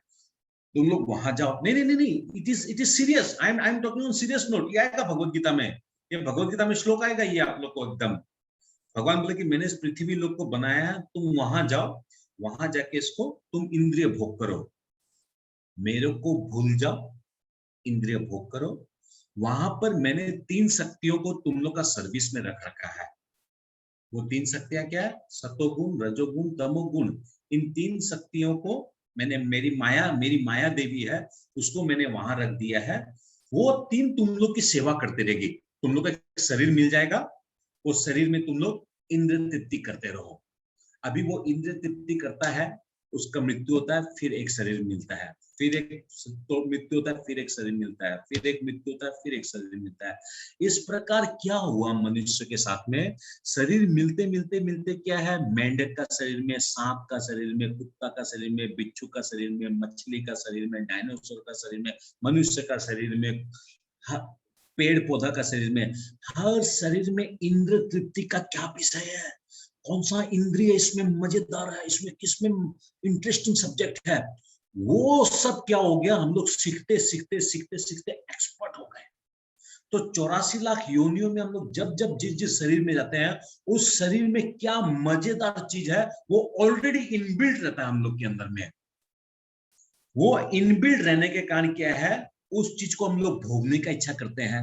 तुम लोग वहां जाओ। नहीं, it is serious. I am talking on serious note. ये आएगा भगवत गीता में, ये भगवत गीता में श्लोक आएगा, ये आप लोग को एकदम भगवान बोले कि मैंने इस पृथ्वी लोक को बनाया है, तुम वहां जाओ, वहां जाके इसको तुम इंद्रिय भोग करो, मेरे को भूल जाओ, इंद्रिय भोग करो। वहां पर मैंने 3 शक्तियों को तुम लोग का सर्विस में रख रखा है। वो 3 शक्तियां क्या है? सतोगुण, रजोगुण, तमोगुण। इन 3 शक्तियों को मैंने, मेरी माया देवी है, उसको मैंने वहां रख दिया है। वो 3 तुम लोग की सेवा करते रहेगी। तुम लोग का शरीर मिल जाएगा, उस शरीर में तुम लोग इंद्र तृप्ति करते रहो। अभी वो इंद्र तृप्ति करता है, उसका मृत्यु होता है, फिर एक शरीर मिलता है, फिर एक तो मृत्यु होता है, फिर एक शरीर मिलता है, फिर एक मृत्यु होता है, फिर एक शरीर मिलता है। इस प्रकार क्या हुआ मनुष्य के साथ में? शरीर मिलते मिलते मिलते क्या है? मेंढक का शरीर में, सांप का शरीर में, कुत्ता का शरीर में, बिच्छू का शरीर में, मछली का शरीर में, डायनासोर का शरीर में, मनुष्य का शरीर में, पेड़ पौधा का शरीर में, हर शरीर में इंद्र तृप्ति का क्या विषय है? कौन सा इंद्रिय इसमें मजेदार है, इसमें किसमें इंटरेस्टिंग सब्जेक्ट है? वो सब क्या हो गया? हम लोग सीखते सीखते सीखते सीखते एक्सपर्ट हो गए। तो 84 लाख योनियों में हम लोग जब जब जिस शरीर में जाते हैं, उस शरीर में क्या मजेदार चीज है, वो ऑलरेडी इनबिल्ट रहता है हम लोग के अंदर में। वो इनबिल्ट रहने के कारण क्या है? उस चीज को हम लोग भोगने का इच्छा करते हैं।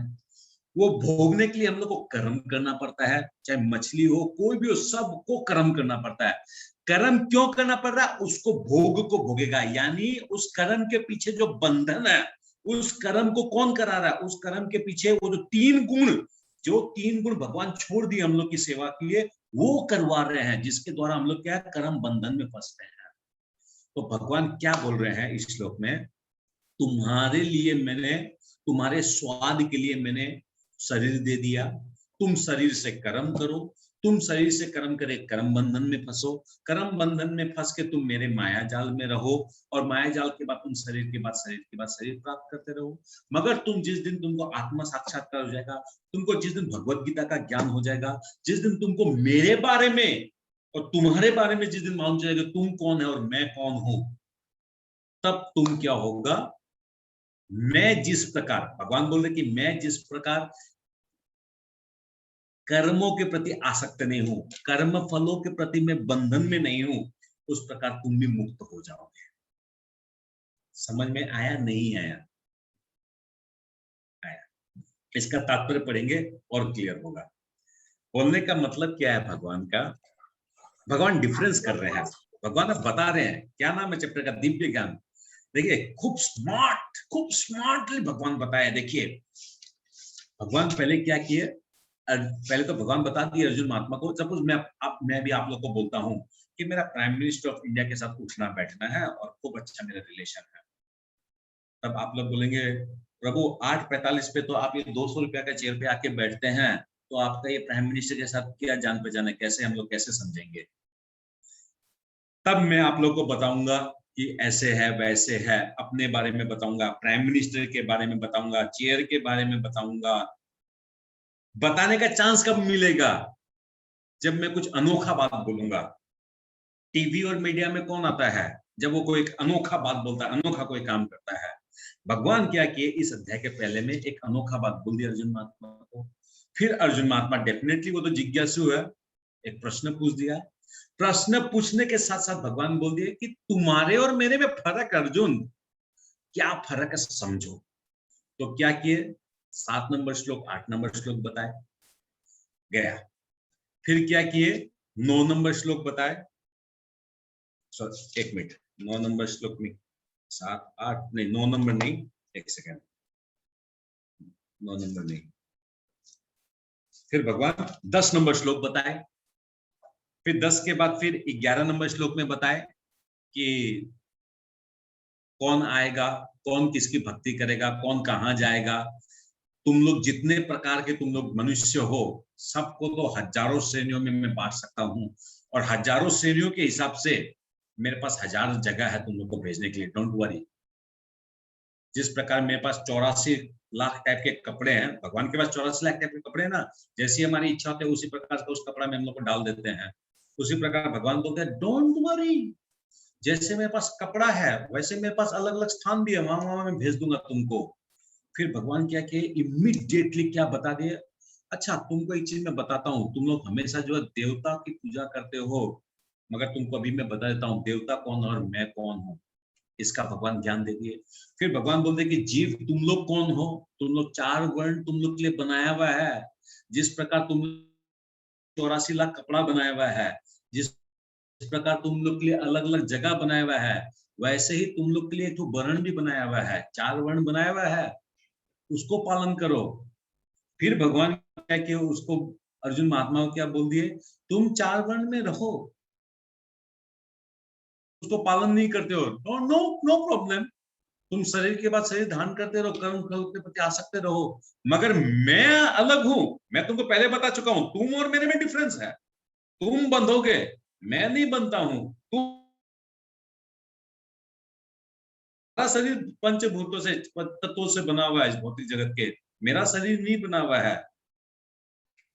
वो भोगने के लिए हम लोग को कर्म करना पड़ता है, चाहे मछली हो, कोई भी हो, सबको कर्म करना पड़ता है। कर्म क्यों करना पड़ रहा है? उसको भोग को भोगेगा, यानी उस कर्म के पीछे जो बंधन है, उस कर्म को कौन करा रहा है? उस कर्म के पीछे वो जो 3 गुण भगवान छोड़ दिए हम लोग की सेवा के लिए, वो करवा रहे हैं, जिसके द्वारा हम लोग क्या कर्म बंधन में फंसते हैं। तो भगवान क्या बोल रहे हैं इस श्लोक में? तुम्हारे लिए मैंने, तुम्हारे स्वाद के लिए मैंने शरीर दे दिया, तुम शरीर से कर्म करो, तुम शरीर से कर्म करे कर्म बंधन में फंसो, कर्म बंधन में फंस के तुम मेरे माया जाल में रहो, और माया जाल के बाद तुम शरीर के बाद शरीर प्राप्त करते रहो। मगर तुम जिस दिन तुमको आत्मा साक्षात्कार हो जाएगा, तुमको जिस दिन भगवत गीता का ज्ञान हो जाएगा, जिस दिन तुमको मेरे बारे में और तुम्हारे बारे में जिस दिन मालूम चलेगा तुम कौन है और मैं कौन हूं, तब तुम क्या होगा? मैं जिस प्रकार, भगवान बोल रहे कि मैं जिस प्रकार कर्मों के प्रति आसक्त नहीं हूं, कर्म फलों के प्रति मैं बंधन में नहीं हूं, उस प्रकार तुम भी मुक्त हो जाओगे। समझ में आया? नहीं आया? आया। इसका तात्पर्य पढ़ेंगे और क्लियर होगा। बोलने का मतलब क्या है भगवान का? भगवान डिफरेंस कर रहे हैं। भगवान अब बता रहे हैं, क्या नाम है चैप्टर का? दिव्य ज्ञान। देखिए खूब स्मार्टली भगवान बताया। देखिए भगवान पहले क्या किए? पहले तो भगवान बता दिए अर्जुन महात्मा को। सपोज मैं भी आप लोग को बोलता हूँ कि मेरा प्राइम मिनिस्टर ऑफ इंडिया के साथ उठना बैठना है और खूब अच्छा मेरा रिलेशन है, तब आप लोग बोलेंगे प्रभु 8:45 पे तो आप ये 200 रुपया का चेयर पे आके बैठते हैं, तो आपका ये प्राइम मिनिस्टर के साथ क्या जान पहचान है? कैसे हम लोग कैसे समझेंगे? तब मैं आप लोग को बताऊंगा कि ऐसे है वैसे है, अपने बारे में बताऊंगा, प्राइम मिनिस्टर के बारे में बताऊंगा, चेयर के बारे में बताऊंगा। बताने का चांस कब मिलेगा? जब मैं कुछ अनोखा बात बोलूंगा। टीवी और मीडिया में कौन आता है? जब वो कोई एक अनोखा बात बोलता है, अनोखा कोई काम करता है। भगवान क्या किए? इस अध्याय के पहले में एक अनोखा बात बोल दिया अर्जुन महात्मा को। फिर अर्जुन महात्मा डेफिनेटली वो तो जिज्ञासु है, एक प्रश्न पूछ दिया। प्रश्न पूछने के साथ साथ भगवान बोल दिए कि तुम्हारे और मेरे में फर्क अर्जुन, क्या फर्क है समझो। तो क्या किए? 7 नंबर श्लोक 8 नंबर श्लोक बताए गया। फिर क्या किए? 9 नंबर श्लोक बताए। एक मिनट, 9 नंबर श्लोक में 7 8 नहीं, 9 नंबर नहीं, एक सेकेंड, 9 नंबर नहीं। फिर भगवान 10 नंबर श्लोक बताए, फिर 10 के बाद फिर 11 नंबर श्लोक में बताए कि कौन आएगा, कौन किसकी भक्ति करेगा, कौन कहाँ जाएगा। तुम लोग जितने प्रकार के तुम लोग मनुष्य हो, सबको तो हजारों श्रेणियों में मैं बांट सकता हूँ, और हजारों श्रेणियों के हिसाब से मेरे पास 1000 जगह है तुम लोग को भेजने के लिए। Don't worry. जिस प्रकार मेरे पास 84 लाख टाइप के कपड़े हैं, भगवान के पास 84 लाख टाइप के कपड़े हैं ना, जैसी हमारी इच्छा होती है उसी प्रकार का उस कपड़ा में हम लोग को डाल देते हैं। उसी प्रकार भगवान बोलते हैं डोंट वरी, जैसे मेरे पास कपड़ा है वैसे मेरे पास अलग अलग स्थान भी है, वहां मैं भेज दूंगा तुमको। फिर भगवान क्या किए, इमीडिएटली क्या बता दिए, अच्छा तुमको एक चीज मैं बताता हूँ, तुम लोग हमेशा जो है देवता की पूजा करते हो, मगर तुमको अभी मैं बता देता हूँ देवता कौन और मैं कौन हूँ, इसका भगवान ज्ञान दे दिए। फिर भगवान बोलते कि जीव तुम लोग कौन हो, तुम लोग 4 वर्ण तुम लोग के लिए बनाया हुआ है। जिस प्रकार तुम 84 लाख कपड़ा बनाया हुआ है, जिस प्रकार तुम लोग के लिए अलग अलग जगह बनाया हुआ है, वैसे ही तुम लोग के लिए एक वर्ण भी बनाया हुआ है, 4 वर्ण बनाया हुआ है, उसको पालन करो। फिर भगवान क्या कि उसको अर्जुन महात्मा को क्या बोल दिए, तुम 4 वर्ण में रहो, उसको पालन नहीं करते हो, नो नो नो प्रॉब्लम, तुम शरीर के बाद शरीर धारण करते रहो, कर्म फल के प्रति आसक्त रहो, मगर मैं अलग हूं। मैं तुमको पहले बता चुका हूं, तुम और मेरे में डिफरेंस है, तुम बंधोगे, मैं नहीं बनता हूं। तुम्हारा शरीर पंचभूतों से, तत्वों से बना हुआ है, इस भौतिक जगत के, मेरा शरीर नहीं बना हुआ है।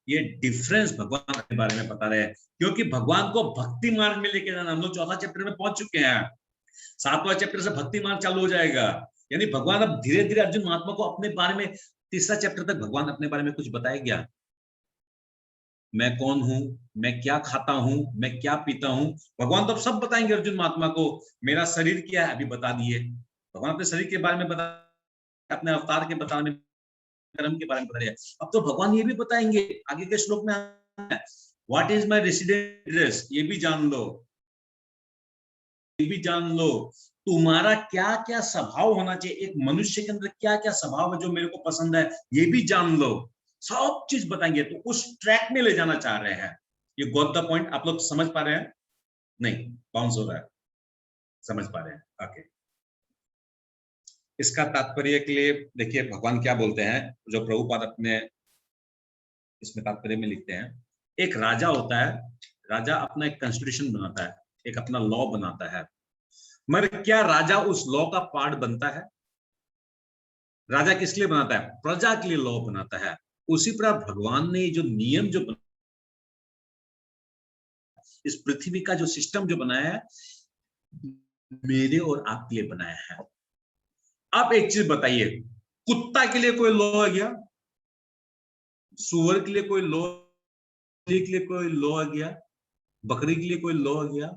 ये डिफरेंस भगवान के बारे में बता रहे हैं, क्योंकि भगवान को भक्ति मार्ग में लेके जाना। हम लोग 4वां चैप्टर में पहुंच चुके हैं, 7वां चैप्टर से भक्ति मार्ग चालू हो जाएगा। यानी भगवान अब धीरे धीरे अर्जुन महात्मा को अपने बारे में, 3रा चैप्टर तक भगवान अपने बारे में कुछ बताएगा, मैं कौन हूं, मैं क्या खाता हूं, मैं क्या पीता हूं, भगवान तो सब बताएंगे अर्जुन महात्मा को। मेरा शरीर क्या है अभी बता दिए, भगवान अपने शरीर के बारे में बता, अपने अवतार के बताने, कर्म के बारे में बता रहे हैं। अब तो भगवान ये भी बताएंगे आगे के श्लोक में, what is my resident address, ये भी जान लो, ये भी जान लो, तुम्हारा क्या क्या स्वभाव होना चाहिए, एक मनुष्य के अंदर क्या क्या स्वभाव है जो मेरे को पसंद है, ये भी जान लो। सब चीज बताएंगे, तो उस ट्रैक में ले जाना चाह रहे हैं। ये गॉट द पॉइंट, आप लोग समझ पा रहे हैं? नहीं, बाउंस हो रहा है, समझ पा रहे हैं? ओके। इसका तात्पर्य के लिए देखिए भगवान क्या बोलते हैं, जो प्रभुपाद अपने इसमें तात्पर्य में लिखते हैं। एक राजा होता है, राजा अपना एक कॉन्स्टिट्यूशन बनाता है, एक अपना लॉ बनाता है, मगर क्या राजा उस लॉ का पार्ट बनता है? राजा किस लिए बनाता है? प्रजा के लिए लॉ बनाता है। उसी प्रकार भगवान ने जो नियम जो इस पृथ्वी का जो सिस्टम जो बनाया है, मेरे और आपके लिए बनाया है। आप एक चीज बताइए, कुत्ता के लिए कोई लॉ है क्या? सुअर के लिए कोई लॉ, के लिए कोई लॉ है क्या? बकरी के लिए कोई लॉ है क्या?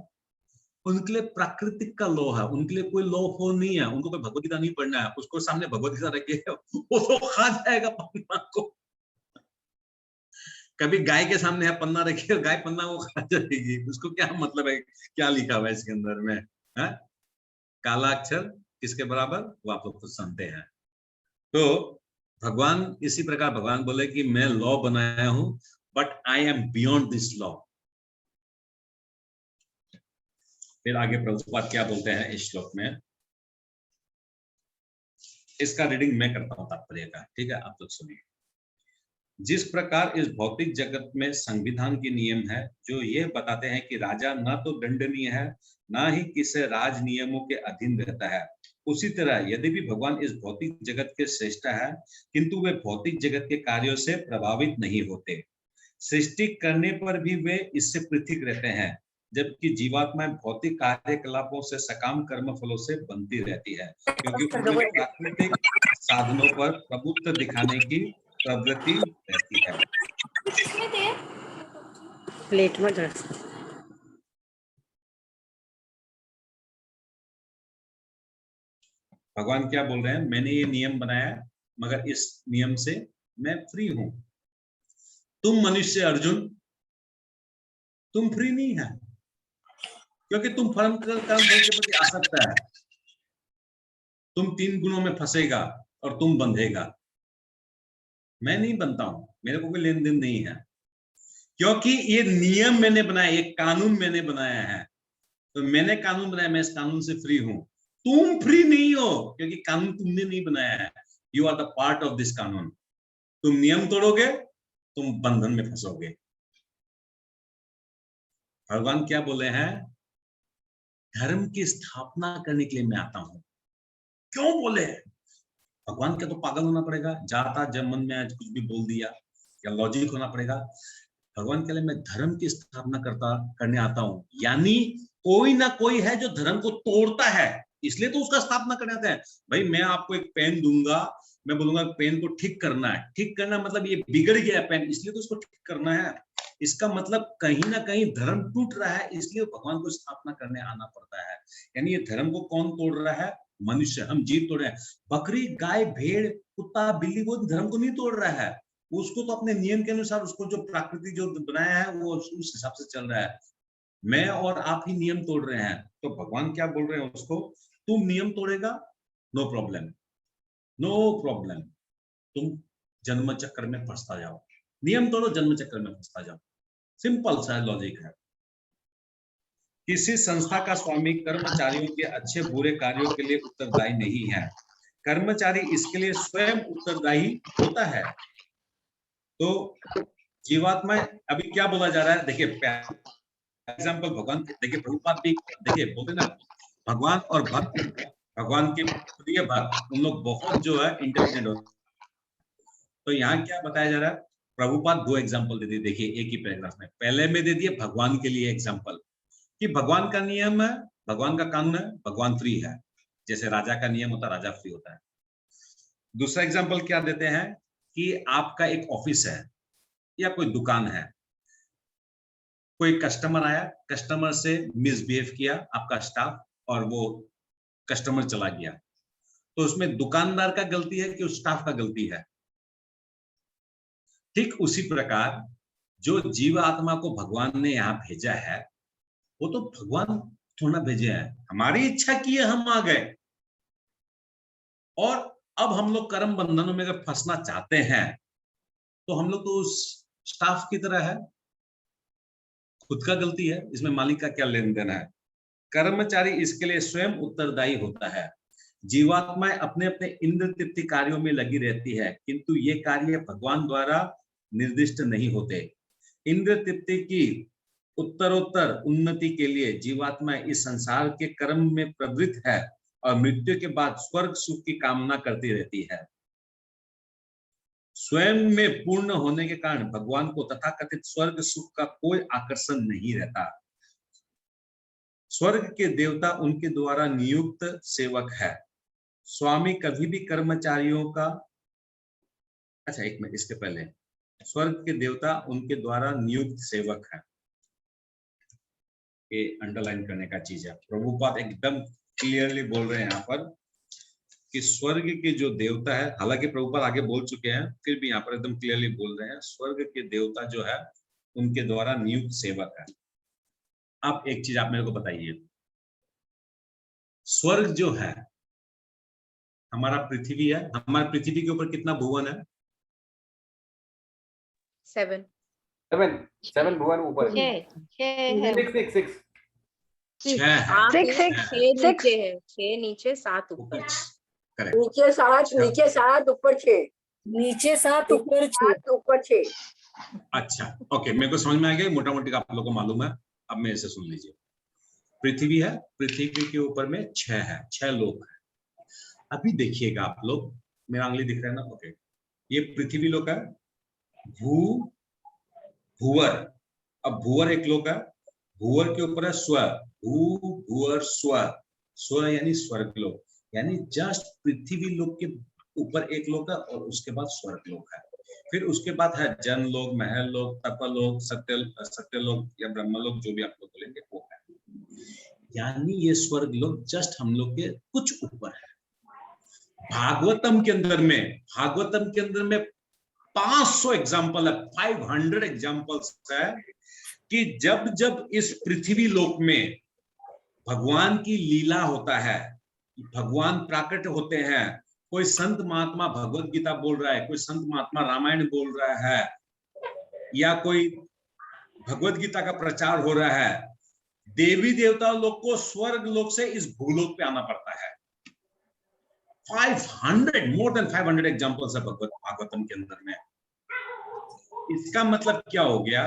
उनके लिए प्राकृतिक का लॉ है, उनके लिए कोई लॉ हो नहीं है। उनको कोई भगवत गीता नहीं पढ़ना है, उसको सामने भगवत गीता रखे वो तो खा जाएगा पन्ना को। कभी गाय के सामने है पन्ना रखिए, गाय पन्ना को खा जाएगी, उसको क्या मतलब है क्या लिखा हुआ है इसके अंदर में है? काला अक्षर किसके बराबर, वो आप लोग खुद सुनते हैं। तो भगवान इसी प्रकार भगवान बोले कि मैं लॉ बनाया हूं, but I am beyond this law. फिर आगे प्रभुपाद क्या बोलते हैं इस श्लोक में, इसका रीडिंग मैं करता हूं तात्पर्य का, ठीक है? आप लोग सुनिए। जिस प्रकार इस भौतिक जगत में संविधान के नियम है जो ये बताते हैं कि राजा न तो दंडनीय है, ना ही किसी राज नियमों के अधीन रहता है, उसी तरह यदि भी भगवान इस भौतिक जगत के श्रेष्ठ है, किंतु वे भौतिक जगत के कार्यों से प्रभावित नहीं होते। सृष्टि करने पर भी वे इससे पृथक रहते हैं, जबकि जीवात्मा भौतिक कार्यकलापों से, सकाम कर्म फलों से बनती रहती है, क्योंकि उन्हें प्राकृतिक साधनों पर प्रभुत्व दिखाने की प्रवृत्ति रहती है। प्लेट में रख। भगवान क्या बोल रहे हैं, मैंने ये नियम बनाया, मगर इस नियम से मैं फ्री हूं। तुम मनुष्य अर्जुन, तुम फ्री नहीं है, क्योंकि तुम कर्म के प्रति आसक्त है। तुम 3 गुणों में फंसेगा और तुम बंधेगा। मैं नहीं बनता हूं, मेरे को कोई लेन देन नहीं है, क्योंकि ये नियम मैंने बनाया, ये कानून मैंने बनाया है। तो मैंने कानून बनाया, मैं इस कानून से फ्री हूं। तुम फ्री नहीं हो, क्योंकि कानून तुमने नहीं बनाया है। You are the part of this कानून। तुम नियम तोड़ोगे, तुम बंधन में फंसोगे। भगवान क्या बोले हैं? धर्म की स्थापना करने के लिए मैं आता हूं। क्यों बोले? भगवान क्या तो पागल होना पड़ेगा, जाता जब मन में आज कुछ भी बोल दिया, या लॉजिक होना पड़ेगा? भगवान के लिए मैं धर्म की स्थापना करने आता हूं, यानी कोई ना कोई है जो धर्म को तोड़ता है, इसलिए तो उसका स्थापना करने आता है। भाई मैं आपको एक पेन दूंगा, मैं बोलूंगा पेन को ठीक करना है। ठीक करना मतलब ये बिगड़ गया पेन, इसलिए तो उसको ठीक करना है। इसका मतलब कहीं ना कहीं धर्म टूट रहा है, इसलिए भगवान को स्थापना करने आना पड़ता है। यानी ये धर्म को कौन तोड़ रहा है? मनुष्य। हम जीव तोड़ रहे हैं। बकरी, गाय, भेड़, कुत्ता, बिल्ली वो धर्म को नहीं तोड़ रहा है, उसको तो अपने नियम के अनुसार, उसको जो प्रकृति जो बनाया है वो उस हिसाब से चल रहा है। मैं और आप ही नियम तोड़ रहे हैं। तो भगवान क्या बोल रहे हैं उसको? तुम नियम तोड़ेगा, नो प्रॉब्लम, नो प्रॉब्लम, तुम जन्म चक्र में फंसता जाओ। नियम तोड़ो, जन्म चक्र में फंसता जाओ। सिंपल सा लॉजिक है। किसी संस्था का स्वामी कर्मचारियों के अच्छे बुरे कार्यों के लिए उत्तरदायी नहीं है। कर्मचारी इसके लिए स्वयं उत्तरदायी होता है। तो जीवात्मा, अभी क्या बोला जा रहा है? देखिए एग्जाम्पल भगवान, देखिए प्रभुपाद भी देखिए बोलते ना, भगवान और भक्त, भगवान के प्रिय भक्त, उन लोग बहुत जो है इंटेलिजेंट होते। तो यहाँ क्या बताया जा रहा है? प्रभुपाद 2 एग्जाम्पल दे दिए, देखिए एक ही पैराग्राफ में। पहले में दे दिए भगवान के लिए एग्जाम्पल, कि भगवान का नियम है, भगवान का कानून है, भगवान फ्री है। जैसे राजा का नियम होता है, राजा फ्री होता है। दूसरा एग्जाम्पल क्या देते हैं कि आपका एक ऑफिस है या कोई दुकान है, कोई कस्टमर आया, कस्टमर से मिसबिहेव किया आपका स्टाफ, और वो कस्टमर चला गया। तो उसमें दुकानदार का गलती है कि उस स्टाफ का गलती है? ठीक उसी प्रकार जो जीव आत्मा को भगवान ने यहाँ भेजा है, वो तो भगवान थोड़ा भेजे हैं, हमारी इच्छा की है, हम आ गए। और अब हम लोग कर्म बंधनों में अगर फंसना चाहते हैं, तो हम लोग तो उस स्टाफ की तरह है, खुद का गलती है, इसमें मालिक का क्या लेन देन है? कर्मचारी इसके लिए स्वयं उत्तरदायी होता है। जीवात्माएं अपने अपने इंद्र तृप्ति कार्यों में लगी रहती है, किंतु ये कार्य भगवान द्वारा निर्दिष्ट नहीं होते। इंद्र तृप्ति की उत्तरोत्तर उन्नति के लिए जीवात्मा इस संसार के कर्म में प्रवृत्त है और मृत्यु के बाद स्वर्ग सुख की कामना करती रहती है। स्वयं में पूर्ण होने के कारण भगवान को तथाकथित स्वर्ग सुख का कोई आकर्षण नहीं रहता। स्वर्ग के देवता उनके द्वारा नियुक्त सेवक है। स्वामी कभी भी कर्मचारियों का, अच्छा एक मिनट, इसके पहले स्वर्ग के देवता उनके द्वारा नियुक्त सेवक है, ये अंडरलाइन करने का चीज है। प्रभुपाद एकदम क्लियरली बोल रहे हैं यहाँ पर कि स्वर्ग के जो देवता है, हालांकि प्रभुपाद आगे बोल चुके हैं, फिर भी यहाँ पर एकदम क्लियरली बोल रहे हैं, स्वर्ग के देवता जो है उनके द्वारा नियुक्त सेवक है। अब एक चीज आप मेरे को बताइए, स्वर्ग जो है हमारा पृथ्वी है, हमारी पृथ्वी के ऊपर कितना भुवन है? 7 भुवन ऊपर है। 6 नीचे 7 ऊपर। नीचे 7 ऊपर 6, नीचे 7 ऊपर 6। अच्छा ओके, मेरे को समझ में आ गया, मोटा मोटी आप लोगों को मालूम है। अब मेरे से सुन लीजिए, पृथ्वी है, पृथ्वी के ऊपर में 6 है, 6 लोग है। अभी देखिएगा आप लोग, मेरा उंगली दिख रहा है ना? ओके, ये पृथ्वी लोक है, भूवर। अब भूवर एक लोक है, भूवर के ऊपर है स्व, भूवर स्व, स्व यानी स्वर्ग लोक, यानी जस्ट पृथ्वी लोक के ऊपर एक लोक है और उसके बाद स्वर्ग लोक है। फिर उसके बाद है जन लोक, महल लोक, तपलोक, सत्य लोक या ब्रह्म लोक, जो भी आप लोग बोलेंगे वो है। यानी ये स्वर्ग लोक जस्ट हम लोग के कुछ ऊपर है। भागवतम के अंदर में 500 एग्जाम्पल है, 500 एग्जाम्पल्स है कि जब जब इस पृथ्वी लोक में भगवान की लीला होता है, भगवान प्राकट होते हैं, कोई संत महात्मा भगवत गीता बोल रहा है, कोई संत महात्मा रामायण बोल रहा है, या कोई भगवत गीता का प्रचार हो रहा है, देवी देवता लोग को स्वर्ग लोक से इस भूलोक पे आना पड़ता है। 500 मोर देन 500 एग्जांपल्स है भागवतम के अंदर में। इसका मतलब क्या हो गया?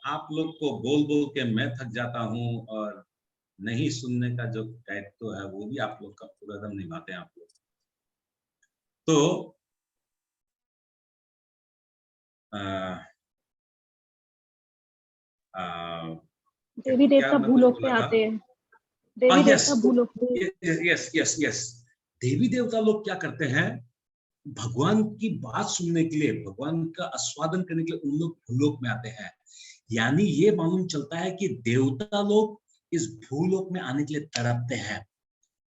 आप लोग को बोल बोल के मैं थक जाता हूं और नहीं सुनने का जो दायित्व है वो भी आप लोग का पूरा दम निभाते हैं आप लोग। तो देवी देवता भूलोक पे आते हैं। देवी देवता भूलोक पे, यस यस यस, देवी देवता लोग क्या करते हैं? भगवान की बात सुनने के लिए, भगवान का आस्वादन करने के लिए उन लोग भूलोक में आते हैं। यानी ये मालूम चलता है कि देवता लोग इस भूलोक में आने के लिए तड़पते हैं।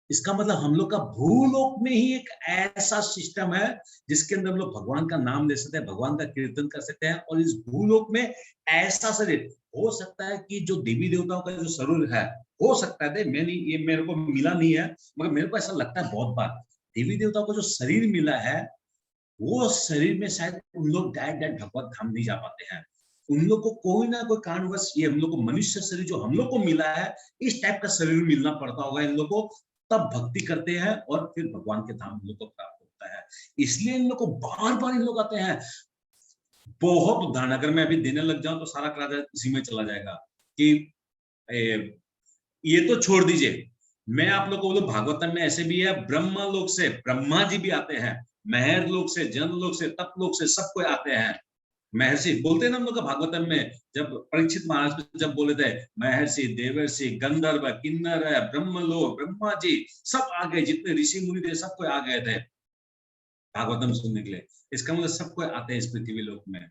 इसका मतलब हम लोग का भूलोक में ही एक ऐसा सिस्टम है जिसके अंदर हम लोग भगवान का नाम ले सकते हैं, भगवान का कीर्तन कर सकते हैं। और इस भूलोक में ऐसा शरीर हो सकता है कि जो देवी देवताओं का जो शरीर है, हो सकता है, ये मेरे को मिला नहीं है, मगर मेरे को ऐसा लगता है बहुत बार देवी देवताओं को जो शरीर मिला है, वो शरीर में शायद उन लोग डायरेक्ट भगवत धाम नहीं जा पाते हैं। उन लोग को कोई ना कोई कारणवश, ये हम लोग को मनुष्य शरीर जो हम लोग को मिला है, इस टाइप का शरीर मिलना पड़ता होगा इन लोग को, तब भक्ति करते हैं और फिर भगवान के धाम लोग को प्राप्त होता है। इसलिए इन लोग को बार बार इन लोग आते हैं। बहुत उदाहरण अगर मैं अभी देने लग जाऊं तो सारा क्लास इसी में चला जाएगा कि ये तो छोड़ दीजिए, मैं आप लोग को बोलूं भागवतम में ऐसे भी है, ब्रह्मा लोक से ब्रह्मा जी भी आते हैं, महर लोक से, जन लोक से, तप लोक से सब कोई आते हैं। महर्षि बोलते हैं ना हम लोग का भागवतम में, जब परीक्षित महाराज जब बोले थे महर्षि, देवर्षि, गंधर्व, किन्नर, ब्रह्मलोक, ब्रह्मा जी सब आ गए, जितने ऋषि मुनि थे सब कोई आ गए थे भागवतम सुनने के लिए। इसका मतलब सब कोई आते हैं इस पृथ्वी लोक में।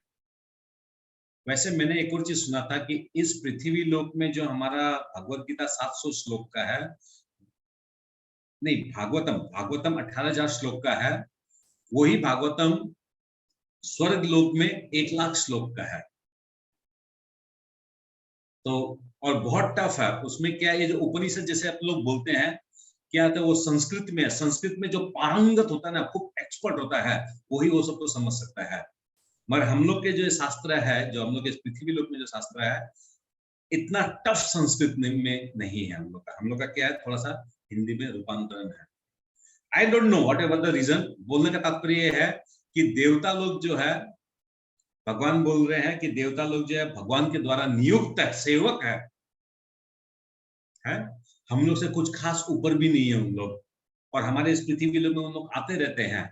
वैसे मैंने एक और चीज सुना था कि इस पृथ्वी लोक में जो हमारा भगवत गीता 700 श्लोक का है, नहीं भागवतम 18,000 श्लोक का है, वही भागवतम स्वर्ग लोक में 1,00,000 श्लोक का है। तो और बहुत टफ है उसमें। क्या ये जो उपनिषद जैसे आप लोग बोलते हैं, क्या था वो संस्कृत में है, संस्कृत में जो पारंगत होता है ना, खूब एक्सपर्ट होता है, वही वो सब तो समझ सकता है। मगर हम लोग के जो शास्त्र है, जो हम लोग के पृथ्वी लोक में जो शास्त्र है, इतना टफ संस्कृत में नहीं है हम लोग का। हम लोग का क्या है, थोड़ा सा हिंदी में रूपांतरण है। I don't know whatever the reason. बोलने का तात्पर्य है कि देवता लोग जो है, भगवान बोल रहे हैं कि देवता लोग जो है भगवान के द्वारा नियुक्त है, सेवक है? हम लोग से कुछ खास ऊपर भी नहीं है उन लोग। और हमारे इस पृथ्वी लोक में उन लोग आते रहते हैं।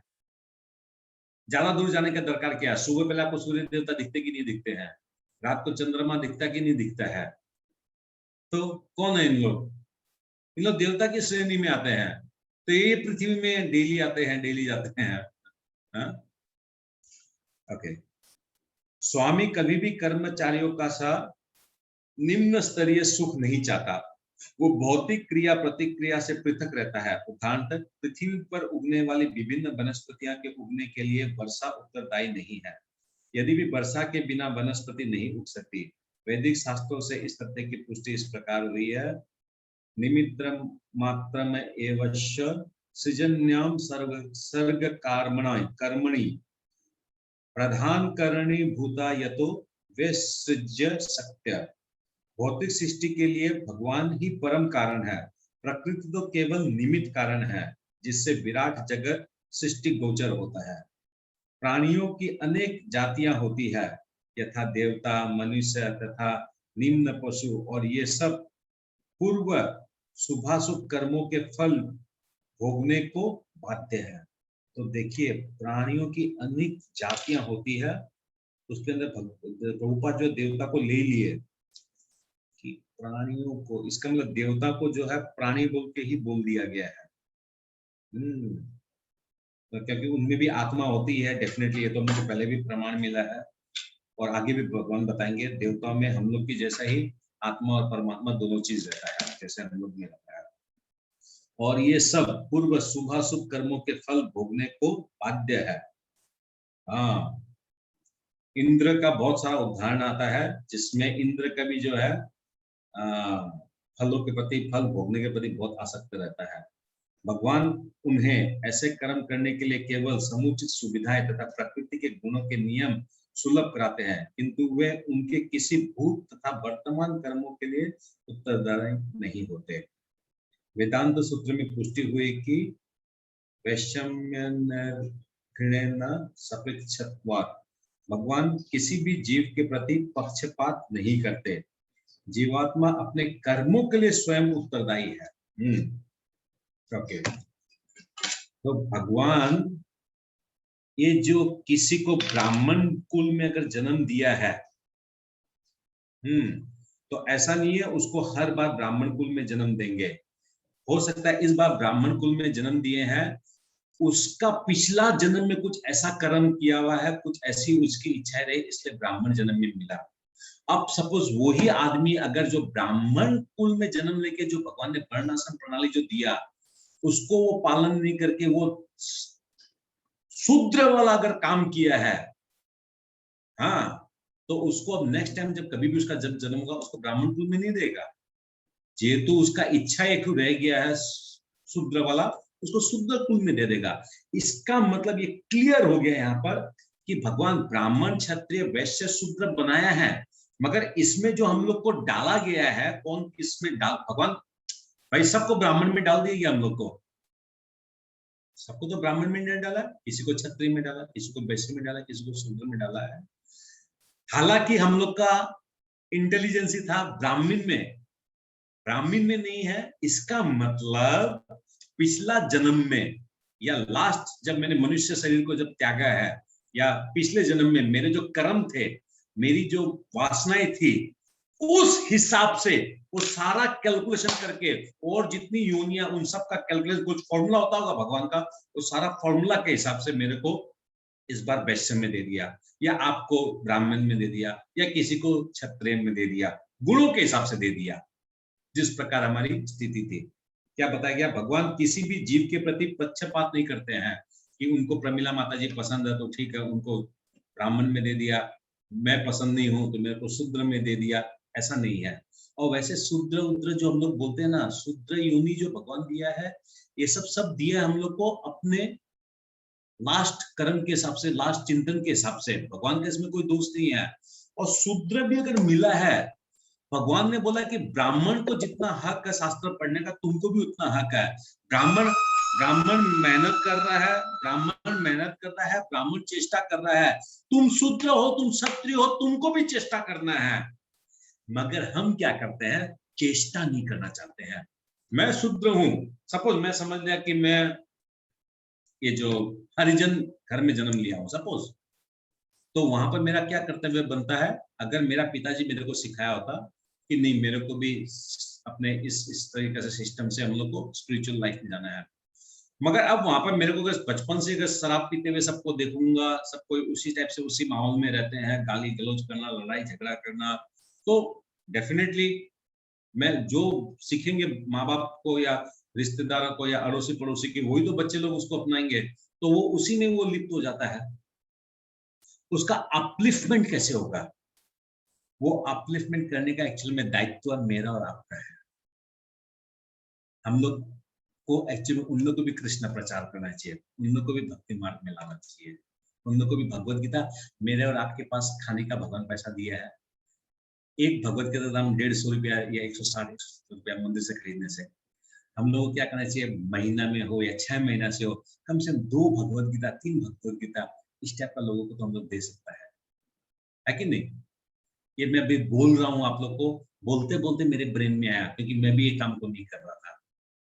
ज्यादा दूर जाने का दरकार क्या है? सुबह पहले आपको सूर्य देवता दिखते कि नहीं दिखते हैं, रात को चंद्रमा दिखता कि नहीं दिखता है। तो कौन है इन लोग? इन लोग देवता की श्रेणी में आते हैं। तो ये पृथ्वी में डेली आते हैं, डेली जाते हैं। ओके। स्वामी कभी भी कर्मचारियों का सा निम्न स्तरीय सुख नहीं चाहता। वो भौतिक क्रिया प्रतिक्रिया से पृथक रहता है। उदाहरण, पृथ्वी पर उगने वाली विभिन्न वनस्पतियां के उगने के लिए वर्षा उत्तरदायी नहीं है। यदि भी वर्षा के बिना वनस्पति नहीं उग सकती। वैदिक शास्त्रों से इस तथ्य की पुष्टि इस प्रकार हुई है, निमित्रम मात्रम एवश्य सृजन्याम सर्ग कर्मणि प्रधान करणी भूता यतो वे सृज्य सत्य। भौतिक सृष्टि के लिए भगवान ही परम कारण है, प्रकृति तो केवल निमित्त कारण है जिससे विराट जगत सृष्टि गोचर होता है। प्राणियों की अनेक जातियां होती है, यथा देवता, मनुष्य तथा निम्न पशु, और ये सब पूर्व शुभाशुभ कर्मों के फल भोगने को बाध्य है। तो देखिए, प्राणियों की अनेक जातियां होती है, उसके अंदर प्रभुपाद जो देवता को ले लिए कि प्राणियों को, इसका मतलब देवता को जो है प्राणी बोल के ही बोल दिया गया है। तो क्योंकि उनमें भी आत्मा होती है डेफिनेटली, ये तो हमको पहले भी प्रमाण मिला है और आगे भी भगवान बताएंगे। देवताओं में हम लोग की जैसा ही आत्मा और परमात्मा दोनों चीज रहता है, जैसे हम लोग में रहता है। और ये सब पूर्व शुभाशुभ कर्मों के फल भोगने को बाध्य है। हाँ, इंद्र का बहुत सारा उदाहरण आता है जिसमें इंद्र का भी जो है फलों के प्रति, फल भोगने के प्रति बहुत आसक्त रहता है। भगवान उन्हें ऐसे कर्म करने के लिए केवल समुचित सुविधाएं तथा प्रकृति के गुणों के नियम सुलभ कराते हैं, किंतु वे उनके किसी भूत तथा वर्तमान कर्मों के लिए उत्तरदायी नहीं होते। वेदांत सूत्र में पुष्टि हुई कि भगवान किसी भी जीव के प्रति पक्षपात नहीं करते। जीवात्मा अपने कर्मों के लिए स्वयं उत्तरदायी है। ओके, तो भगवान ये जो किसी को ब्राह्मण कुल में अगर जन्म दिया है, तो ऐसा नहीं है उसको हर बार ब्राह्मण कुल में जन्म देंगे। हो सकता है इस बार ब्राह्मण कुल में जन्म दिए हैं, उसका पिछला जन्म में कुछ ऐसा कर्म किया हुआ है, कुछ ऐसी उसकी इच्छा रही, इसलिए ब्राह्मण जन्म में मिला। अब सपोज वही आदमी अगर जो ब्राह्मण कुल में जन्म लेके जो भगवान ने वर्णाश्रम प्रणाली जो दिया उसको वो पालन नहीं करके वो शूद्र वाला अगर काम किया है, हाँ, तो उसको अब नेक्स्ट टाइम जब कभी भी उसका जब जन्म होगा उसको ब्राह्मण कुल में नहीं देगा। जेतु उसका इच्छा एक रह गया है शूद्र वाला, उसको शूद्र कुल में दे देगा। इसका मतलब ये क्लियर हो गया यहाँ पर कि भगवान ब्राह्मण क्षत्रिय वैश्य शूद्र बनाया है, मगर इसमें जो हम लोग को डाला गया है, कौन किसमें डाल, भगवान भाई सबको ब्राह्मण में डाल दिया हम लोग को, सबको तो ब्राह्मण में नहीं डाला, किसी को क्षत्रिय में डाला, किसी को वैश्य में डाला, किसी को शूद्र में डाला है। हालांकि हम लोग का इंटेलिजेंसी था ब्राह्मण में नहीं है। इसका मतलब पिछला जन्म में या लास्ट जब मैंने मनुष्य शरीर को जब त्यागा है, या पिछले जन्म में मेरे जो कर्म थे, मेरी जो वासनाएं थी, उस हिसाब से वो सारा कैलकुलेशन करके, और जितनी योनियां उन सब का कैलकुलेशन, कुछ फॉर्मूला होता होगा भगवान का, वो सारा फॉर्मूला के हिसाब से मेरे को इस बार वैश्य में दे दिया, या आपको ब्राह्मण में दे दिया, या किसी को क्षत्रिय में दे दिया, गुणों के हिसाब से दे दिया, जिस प्रकार हमारी स्थिति थी। क्या बताया गया, भगवान किसी भी जीव के प्रति पक्षपात नहीं करते हैं कि उनको प्रमिला माता जी पसंद है तो ठीक है उनको ब्राह्मण में दे दिया, मैं पसंद नहीं हूं तो मेरे को शूद्र में दे दिया, ऐसा नहीं है। और वैसे शूद्र उद्र जो हम लोग बोलते हैं ना, शूद्र योनि जो भगवान दिया है, ये सब दिया हम लोग को अपने लास्ट कर्म के हिसाब से, लास्ट चिंतन के हिसाब से। भगवान के इसमें कोई दोष नहीं है। और शूद्र भी अगर मिला है, भगवान ने बोला कि ब्राह्मण को जितना हक है शास्त्र पढ़ने का, तुमको भी उतना हक है। ब्राह्मण मेहनत कर रहा है, ब्राह्मण चेष्टा कर रहा है, तुम शूद्र हो, तुम क्षत्रिय हो, तुमको भी चेष्टा करना है। मगर हम क्या करते हैं, चेष्टा नहीं करना चाहते हैं। मैं शूद्र हूं, सपोज मैं समझ लिया कि मैं ये जो हरिजन घर में जन्म लिया हूं सपोज, तो वहां पर मेरा क्या कर्तव्य बनता है, अगर मेरा पिताजी मेरे को सिखाया होता कि नहीं मेरे को भी अपने इस तरीके से सिस्टम से हम लोग को स्पिरिचुअल लाइफ में जाना है, मगर अब वहां पर मेरे को बचपन से अगर शराब पीते हुए सबको देखूंगा, सब कोई उसी टाइप से उसी माहौल में रहते हैं, गाली गलौज करना, लड़ाई झगड़ा करना, तो डेफिनेटली मैं जो सीखेंगे माँ बाप को या रिश्तेदारों को या अड़ोसी पड़ोसी के, वही तो बच्चे लोग उसको अपनाएंगे, तो वो उसी में वो लिप्त हो जाता है। उसका अपलिफ्टमेंट कैसे होगा, वो अपलिफ्टमेंट करने का एक्चुअल में दायित्व मेरा और आपका है। हम लोग को एक्चुअली उन लोग को भी कृष्ण प्रचार करना चाहिए, उन लोग को भी भक्ति मार्ग में लाना चाहिए, उन लोग को भी भगवत गीता, मेरे और आपके पास खाने का भगवान पैसा दिया है, एक भगवत गीता दाम 150 रुपया या 160 रुपया मंदिर से खरीदने से, हम लोग को क्या करना चाहिए, महीना में हो या 6 महीना से हो, कम से कम 2 भगवत गीता 3 भगवत गीता इस टाइप का लोगों को तो हम लोग दे सकता है कि नहीं। ये मैं अभी बोल रहा हूँ आप लोग को, बोलते बोलते मेरे ब्रेन में आया, क्योंकि मैं भी ये काम को नहीं कर रहा था।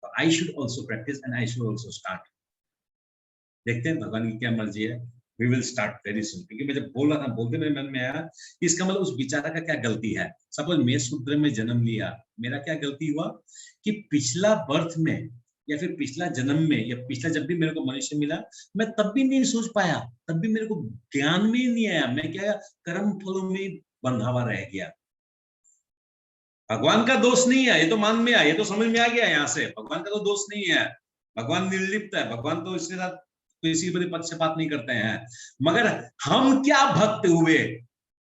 तो I should also practice and I should also start. देखते हैं भगवान की क्या मर्जी है, we will start very soon. क्योंकि मैं जब बोल रहा था, बोलते मेरे मन में आया कि इसका मतलब उस बेचारा का क्या गलती है। सपोज मैं शूद्र में जन्म लिया, मेरा क्या गलती हुआ कि पिछला बर्थ में या फिर पिछला जन्म में या पिछला जब भी मेरे को मनुष्य मिला, मैं तब भी नहीं सोच पाया, तब भी मेरे को ज्ञान में नहीं आया, मैं क्या कर्म फलों में बंधा हुआ रह गया। भगवान का दोष नहीं है, ये तो मान में आया, ये तो समझ में आ गया यहाँ से, भगवान का तो दोष नहीं है, भगवान निर्लिप्त है, भगवान तो इसके साथ किसी बड़े पक्षपात नहीं करते हैं। मगर हम क्या भक्त हुए,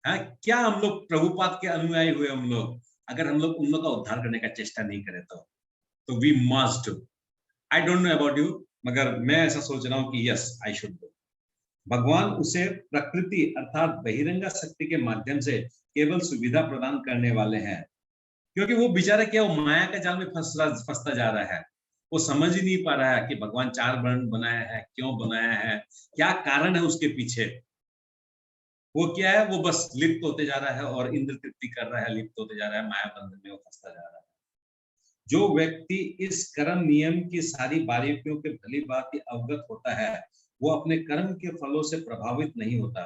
क्या हम लोग प्रभुपाद के अनुयायी हुए, हम लोग अगर हम लोग उन लोग का उद्धार करने का चेष्टा नहीं करें तो we must I don't know about you, मगर मैं ऐसा सोच रहा हूँ कि यस आई शुड डू। भगवान उसे प्रकृति अर्थात बहिरंगा शक्ति के माध्यम से केवल सुविधा प्रदान करने वाले हैं, क्योंकि वो बेचारा क्या वो माया के जाल में फंसता जा रहा है। वो समझ ही नहीं पा रहा है कि भगवान 4 वर्ण बनाया है, क्यों बनाया है, क्या कारण है उसके पीछे। वो क्या है, वो बस लिप्त होते जा रहा है और इंद्र तृप्ति कर रहा है, लिप्त होते जा रहा है, माया बंधन में वो फंसता जा रहा है। जो व्यक्ति इस कर्म नियम की सारी बारीकियों के भली भांति अवगत होता है, वो अपने कर्म के फलों से प्रभावित नहीं होता।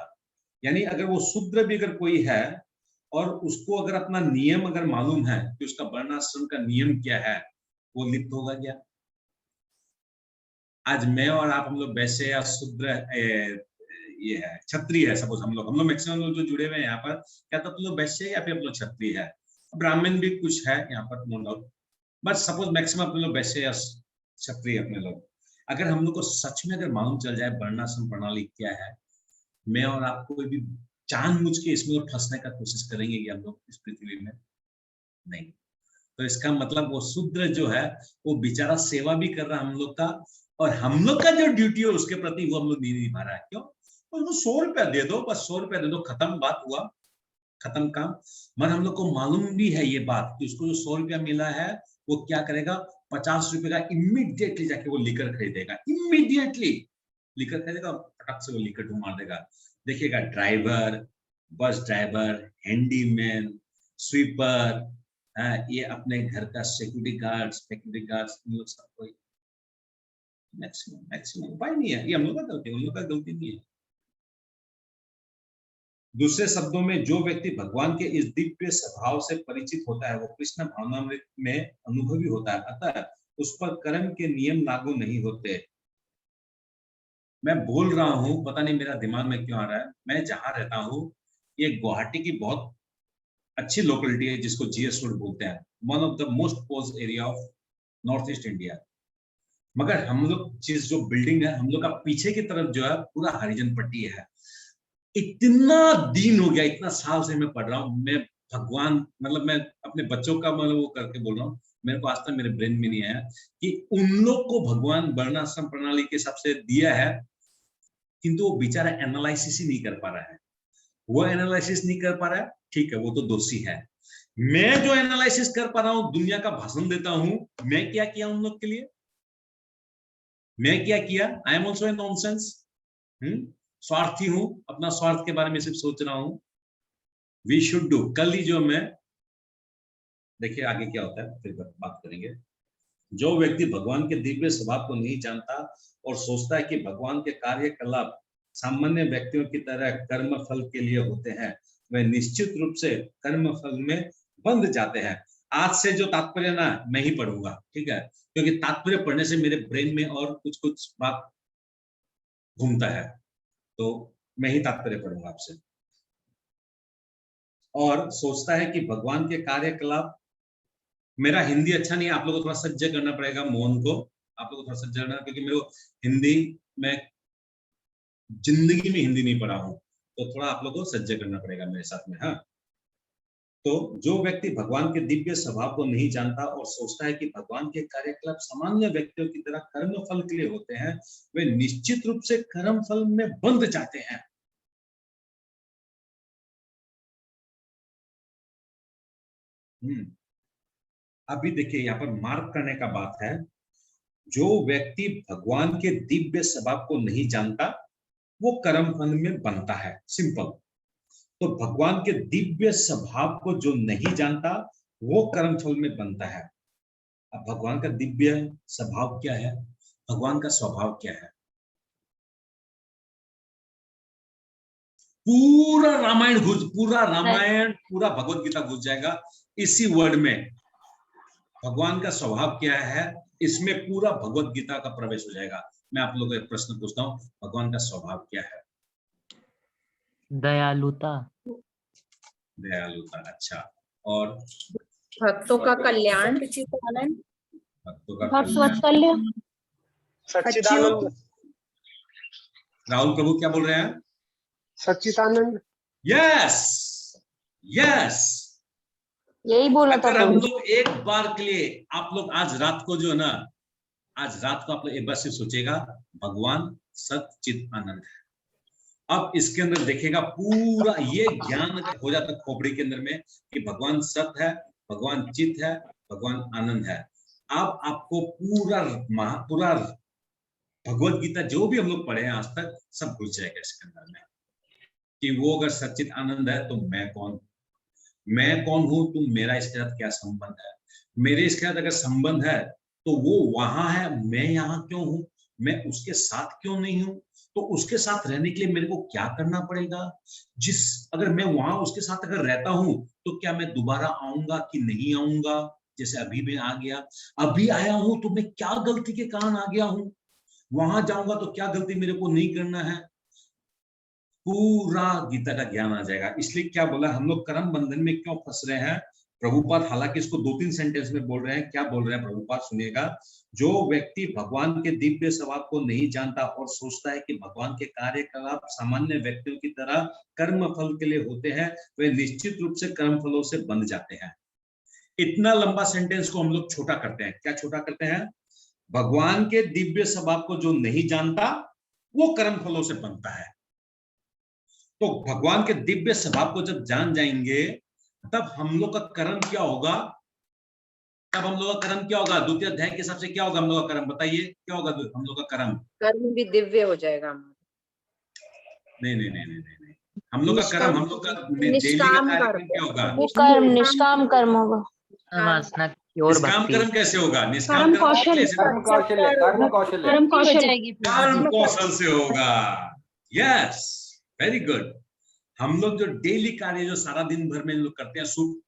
यानी अगर वो शूद्र भी अगर कोई है और उसको अगर अपना नियम अगर मालूम है कि उसका वर्णाश्रम का नियम क्या है, वो लिप्त होगा क्या? आज मैं और आप, हम लोग वैश्य या शूद्र ये है, क्षत्रिय है, सपोज हम लोग मैक्सिमम लोग जो जुड़े हुए हैं यहाँ पर, क्या तो लोग वैश्य या फिर हम लोग क्षत्रिय है, ब्राह्मण भी कुछ है यहाँ पर, no doubt, but suppose maximum अपने लोग वैश्य या क्षत्रिय अपने लोग। अगर हम लोग को सच में अगर मालूम चल जाए वर्णाश्रम प्रणाली क्या है, मैं और आपको कोई भी जानबूझ के इसमें फंसने का कोशिश करेंगे कि हम लोग इस पृथ्वी में नहीं। तो इसका मतलब वो शूद्र जो है वो बेचारा सेवा भी कर रहा है हम लोग का, और हम लोग का जो ड्यूटी है उसके प्रति वो हम लोग नहीं निभा रहा है। क्यों? उसको 100 रुपया दे दो, बस 100 रुपया दे दो, खत्म, बात हुआ, खत्म काम। मगर हम लोग को मालूम भी है ये बात कि उसको जो 100 रुपया मिला है वो क्या करेगा, 50 रुपए का इमीडिएटली जाके वो लीकर खरीदेगा, इमीडिएटली लीकर खरीदेगा, फटाक से वो लीकर मार देगा। देखिएगा driver, bus driver, handyman, sweeper, ये अपने घर का सिक्योरिटी गार्ड्स, इन लोग सब कोई मैक्सिमम उपाय नहीं है, ये हम लोग का गलती है, उन लोग का गलती नहीं है। दूसरे शब्दों में जो व्यक्ति भगवान के इस दिव्य स्वभाव से परिचित होता है वो कृष्ण भावनामृत में अनुभवी होता है, अतः उस पर कर्म के नियम लागू नहीं होते। मैं बोल रहा हूँ, पता नहीं मेरा दिमाग में क्यों आ रहा है, मैं जहां रहता हूँ ये गुवाहाटी की बहुत अच्छी लोकेलिटी है जिसको जीएस रोड बोलते हैं, one of the most pose area of north east India. मगर हम लोग जिस जो बिल्डिंग है हम लोग का पीछे की तरफ जो है पूरा हरिजन पट्टी है। इतना दिन हो गया, इतना साल से मैं पढ़ रहा हूँ, मैं भगवान मतलब मैं अपने बच्चों का मतलब वो करके बोल रहा हूँ, मेरे को आज तक मेरे ब्रेन में नहीं आया कि उन लोग को भगवान वर्णाश्रम प्रणाली के हिसाब से दिया है, किंतु वो बेचारा एनालिसिस ही नहीं कर पा रहा है। वो एनालिसिस नहीं कर पा रहा है, ठीक है, वो तो दोषी है। मैं जो एनालिसिस कर पा रहा हूँ, दुनिया का भाषण देता हूँ, मैं क्या किया उन लोग के लिए, मैं क्या किया? I am also a nonsense, स्वार्थी हूं, अपना स्वार्थ के बारे में सिर्फ सोच रहा हूं। वी शुड डू, कल ही जो मैं, देखिए आगे क्या होता है फिर बात करेंगे। जो व्यक्ति भगवान के दिव्य स्वभाव को नहीं जानता और सोचता है कि भगवान के कार्यकलाप सामान्य व्यक्तियों की तरह कर्म फल के लिए होते हैं, वे निश्चित रूप से कर्म फल में बंध जाते हैं। आज से जो तात्पर्य ना मैं ही पढ़ूंगा, ठीक है, क्योंकि तात्पर्य पढ़ने से मेरे ब्रेन में और कुछ बात घूमता है, तो मैं ही तात्पर्य पढ़ूंगा आपसे। और सोचता है कि भगवान के कार्यकलाप, मेरा हिंदी अच्छा नहीं है, आप लोगों को थोड़ा सज्जय करना पड़ेगा, मोहन को आप लोगों को थोड़ा सज्जय करना, क्योंकि मेरे को हिंदी में जिंदगी में हिंदी नहीं पढ़ा हूं, तो थोड़ा आप लोगों को सज्जय करना पड़ेगा मेरे साथ में। हाँ, तो जो व्यक्ति भगवान के दिव्य स्वभाव को नहीं जानता और सोचता है कि भगवान के कार्यकलाप सामान्य व्यक्तियों की तरह कर्म फल के लिए होते हैं, वे निश्चित रूप से कर्म फल में बंध जाते हैं। अभी देखिए यहाँ पर मार्क करने का बात है, जो व्यक्ति भगवान के दिव्य स्वभाव को नहीं जानता वो कर्म फल में बनता है, सिंपल। तो भगवान के दिव्य स्वभाव को जो नहीं जानता वो कर्म फल में बनता है। अब भगवान का दिव्य स्वभाव क्या है, भगवान का स्वभाव क्या है? पूरा रामायण पूरा भगवत गीता घुस जाएगा इसी वर्ड में। भगवान का स्वभाव क्या है, इसमें पूरा भगवत गीता का प्रवेश हो जाएगा। मैं आप लोगों को एक प्रश्न पूछता हूँ, भगवान का स्वभाव क्या है? दयालुता। दयालुता, अच्छा। और भक्तों का कल्याण, भक्तों का वात्सल्य, सच्चिदानंद। राहुल प्रभु क्या बोल रहे हैं? सच्चिदानंद। यस यस, यही बोला था। अगर हम लोग एक बार के लिए, आप लोग आज रात को जो है ना, आज रात को आप लोग एक बार सिर्फ सोचेगा, भगवान सत चित आनंद है। अब इसके अंदर देखेगा पूरा ये ज्ञान अगर हो जाता खोपड़ी के अंदर में कि भगवान सत है, भगवान चित है, भगवान आनंद है, अब आपको पूरा भगवत गीता जो भी हम लोग पढ़े हैं आज तक सब घुस जाएगा इसके अंदर में कि वो अगर सच्चित आनंद है तो मैं कौन हूं, तुम मेरा इसके साथ क्या संबंध है, मेरे इसके साथ अगर संबंध है तो वो वहां है, मैं यहाँ क्यों हूं, मैं उसके साथ क्यों नहीं हूं, तो उसके साथ रहने के लिए मेरे को क्या करना पड़ेगा, अगर मैं वहां उसके साथ अगर रहता हूं तो क्या मैं दोबारा आऊंगा कि नहीं आऊंगा, जैसे अभी मैं आ गया, अभी आया हूं तो मैं क्या गलती के कारण आ गया हूं, वहां जाऊंगा तो क्या गलती मेरे को नहीं करना है, पूरा गीता का ज्ञान आ जाएगा। इसलिए क्या बोला, हम लोग कर्म बंधन में क्यों फंस रहे हैं, प्रभुपाद हालांकि इसको 2-3 सेंटेंस में बोल रहे हैं, क्या बोल रहे हैं प्रभुपाद सुनिएगा, जो व्यक्ति भगवान के दिव्य स्वभाव को नहीं जानता और सोचता है कि भगवान के कार्यकलाप सामान्य व्यक्तियों की तरह कर्म फल के लिए होते हैं, वे निश्चित रूप से कर्म फलों से बंध जाते हैं। इतना लंबा सेंटेंस को हम लोग छोटा करते हैं, क्या छोटा करते हैं, भगवान के दिव्य स्वभाव को जो नहीं जानता वो कर्म फलों से बनता है। तो भगवान के दिव्य स्वभाव को जब जान जाएंगे तब हम लोग का कर्म क्या होगा, द्वितीय अध्याय के हिसाब से क्या होगा हम लोग का कर्म, बताइए क्या होगा हम लोग का कर्म भी दिव्य हो जाएगा। नहीं, हम लोग का कर्म, हम लोग का निष्काम कार्यक्रम क्या होगा, निष्काम कर्म होगा। निष्काम कर्म कैसे होगा, निष्काम कर्म कौशल से होगा। Yes, very good. हम लोग जो डेली कार्य जो सारा दिन भर में लोग करते हैं,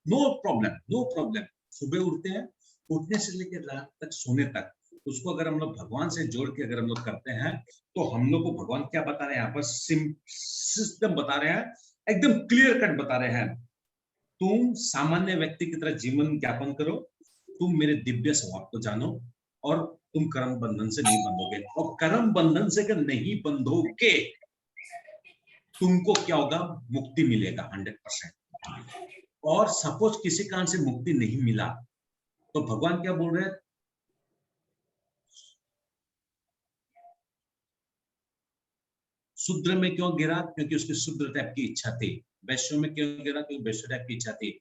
नो प्रॉब्लम, सुबह उठते हैं, उठने से लेकर रात तक सोने तक, उसको अगर हम लोग भगवान से जोड़ के अगर हम लोग करते हैं तो हम लोग को भगवान क्या बता रहे हैं, यहाँ पर सिस्टम बता रहे हैं, एकदम क्लियर कट बता रहे हैं, तुम सामान्य व्यक्ति की तरह जीवन यापन करो, तुम मेरे दिव्य स्वभाव को जानो और तुम कर्म बंधन से नहीं बंधोगे, और कर्म बंधन से अगर नहीं बंधोगे तुमको क्या होगा, मुक्ति मिलेगा 100%। और सपोज किसी कारण से मुक्ति नहीं मिला तो भगवान क्या बोल रहे हैं, शूद्र में क्यों गिरा, क्योंकि उसकी शूद्र टाइप की इच्छा थी, वैश्य में क्यों गिरा, क्योंकि वैश्य टाइप की इच्छा थी,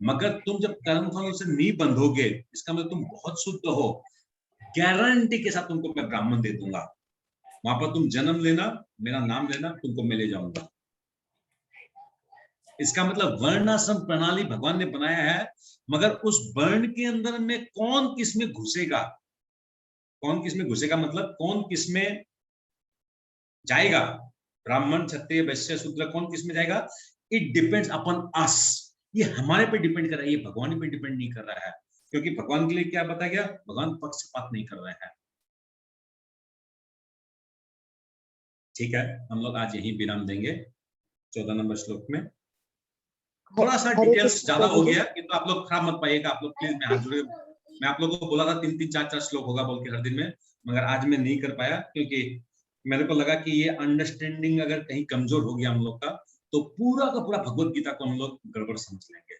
मगर तुम जब कर्म फलों से नहीं बंधोगे, इसका मतलब तुम बहुत शुद्ध हो, गारंटी के साथ तुमको मैं ब्राह्मण दे दूंगा, वहां पर तुम जन्म लेना, मेरा नाम लेना, तुमको मैं ले जाऊंगा। इसका मतलब वर्णाश्रम प्रणाली भगवान ने बनाया है, मगर उस वर्ण के अंदर में कौन किस में घुसेगा, मतलब कौन किस में जाएगा, ब्राह्मण क्षत्रिय वैश्य शूद्र कौन किस में जाएगा, इट डिपेंड्स अपॉन अस, ये हमारे पे डिपेंड कर रहा है, ये भगवान पे डिपेंड नहीं कर रहा है, क्योंकि भगवान के लिए क्या बताया गया, भगवान पक्षपात नहीं कर रहे हैं। ठीक है, हम लोग आज यही विराम देंगे 14 नंबर श्लोक में। थोड़ा सा डिटेल्स ज्यादा हो गया, किंतु आप लोग खराब मत पाइएगा, आप लोग प्लीज, मैं हाथ जोड़े, मैं आप लोगों को बोला था 3-3, 4-4 श्लोक होगा बोल के हर दिन में, मगर आज मैं नहीं कर पाया, क्योंकि मेरे को लगा कि ये अंडरस्टैंडिंग अगर कहीं कमजोर हो गया हम लोग का तो पूरा का पूरा भगवत गीता को हम लोग गड़बड़ समझ लेंगे।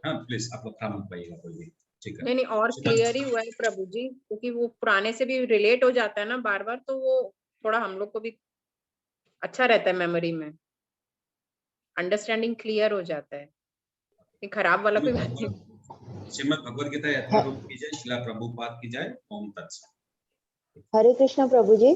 हाँ प्लीज आप लोग खराब मत पाइएगा कोई भी, ठीक है। नहीं और क्लियर ही हुआ है प्रभु जी, क्योंकि वो पुराने से भी रिलेट हो जाता है ना बार बार, तो वो थोड़ा हम लोग को भी अच्छा रहता है, मेमोरी में अंडरस्टैंडिंग क्लियर हो जाता है, ये खराब वाला कोई बात नहीं। श्रीमद् भगवद गीता यथारूप की जय, श्रील प्रभुपाद की जय, ओम तत्सत। हरे कृष्णा प्रभु जी।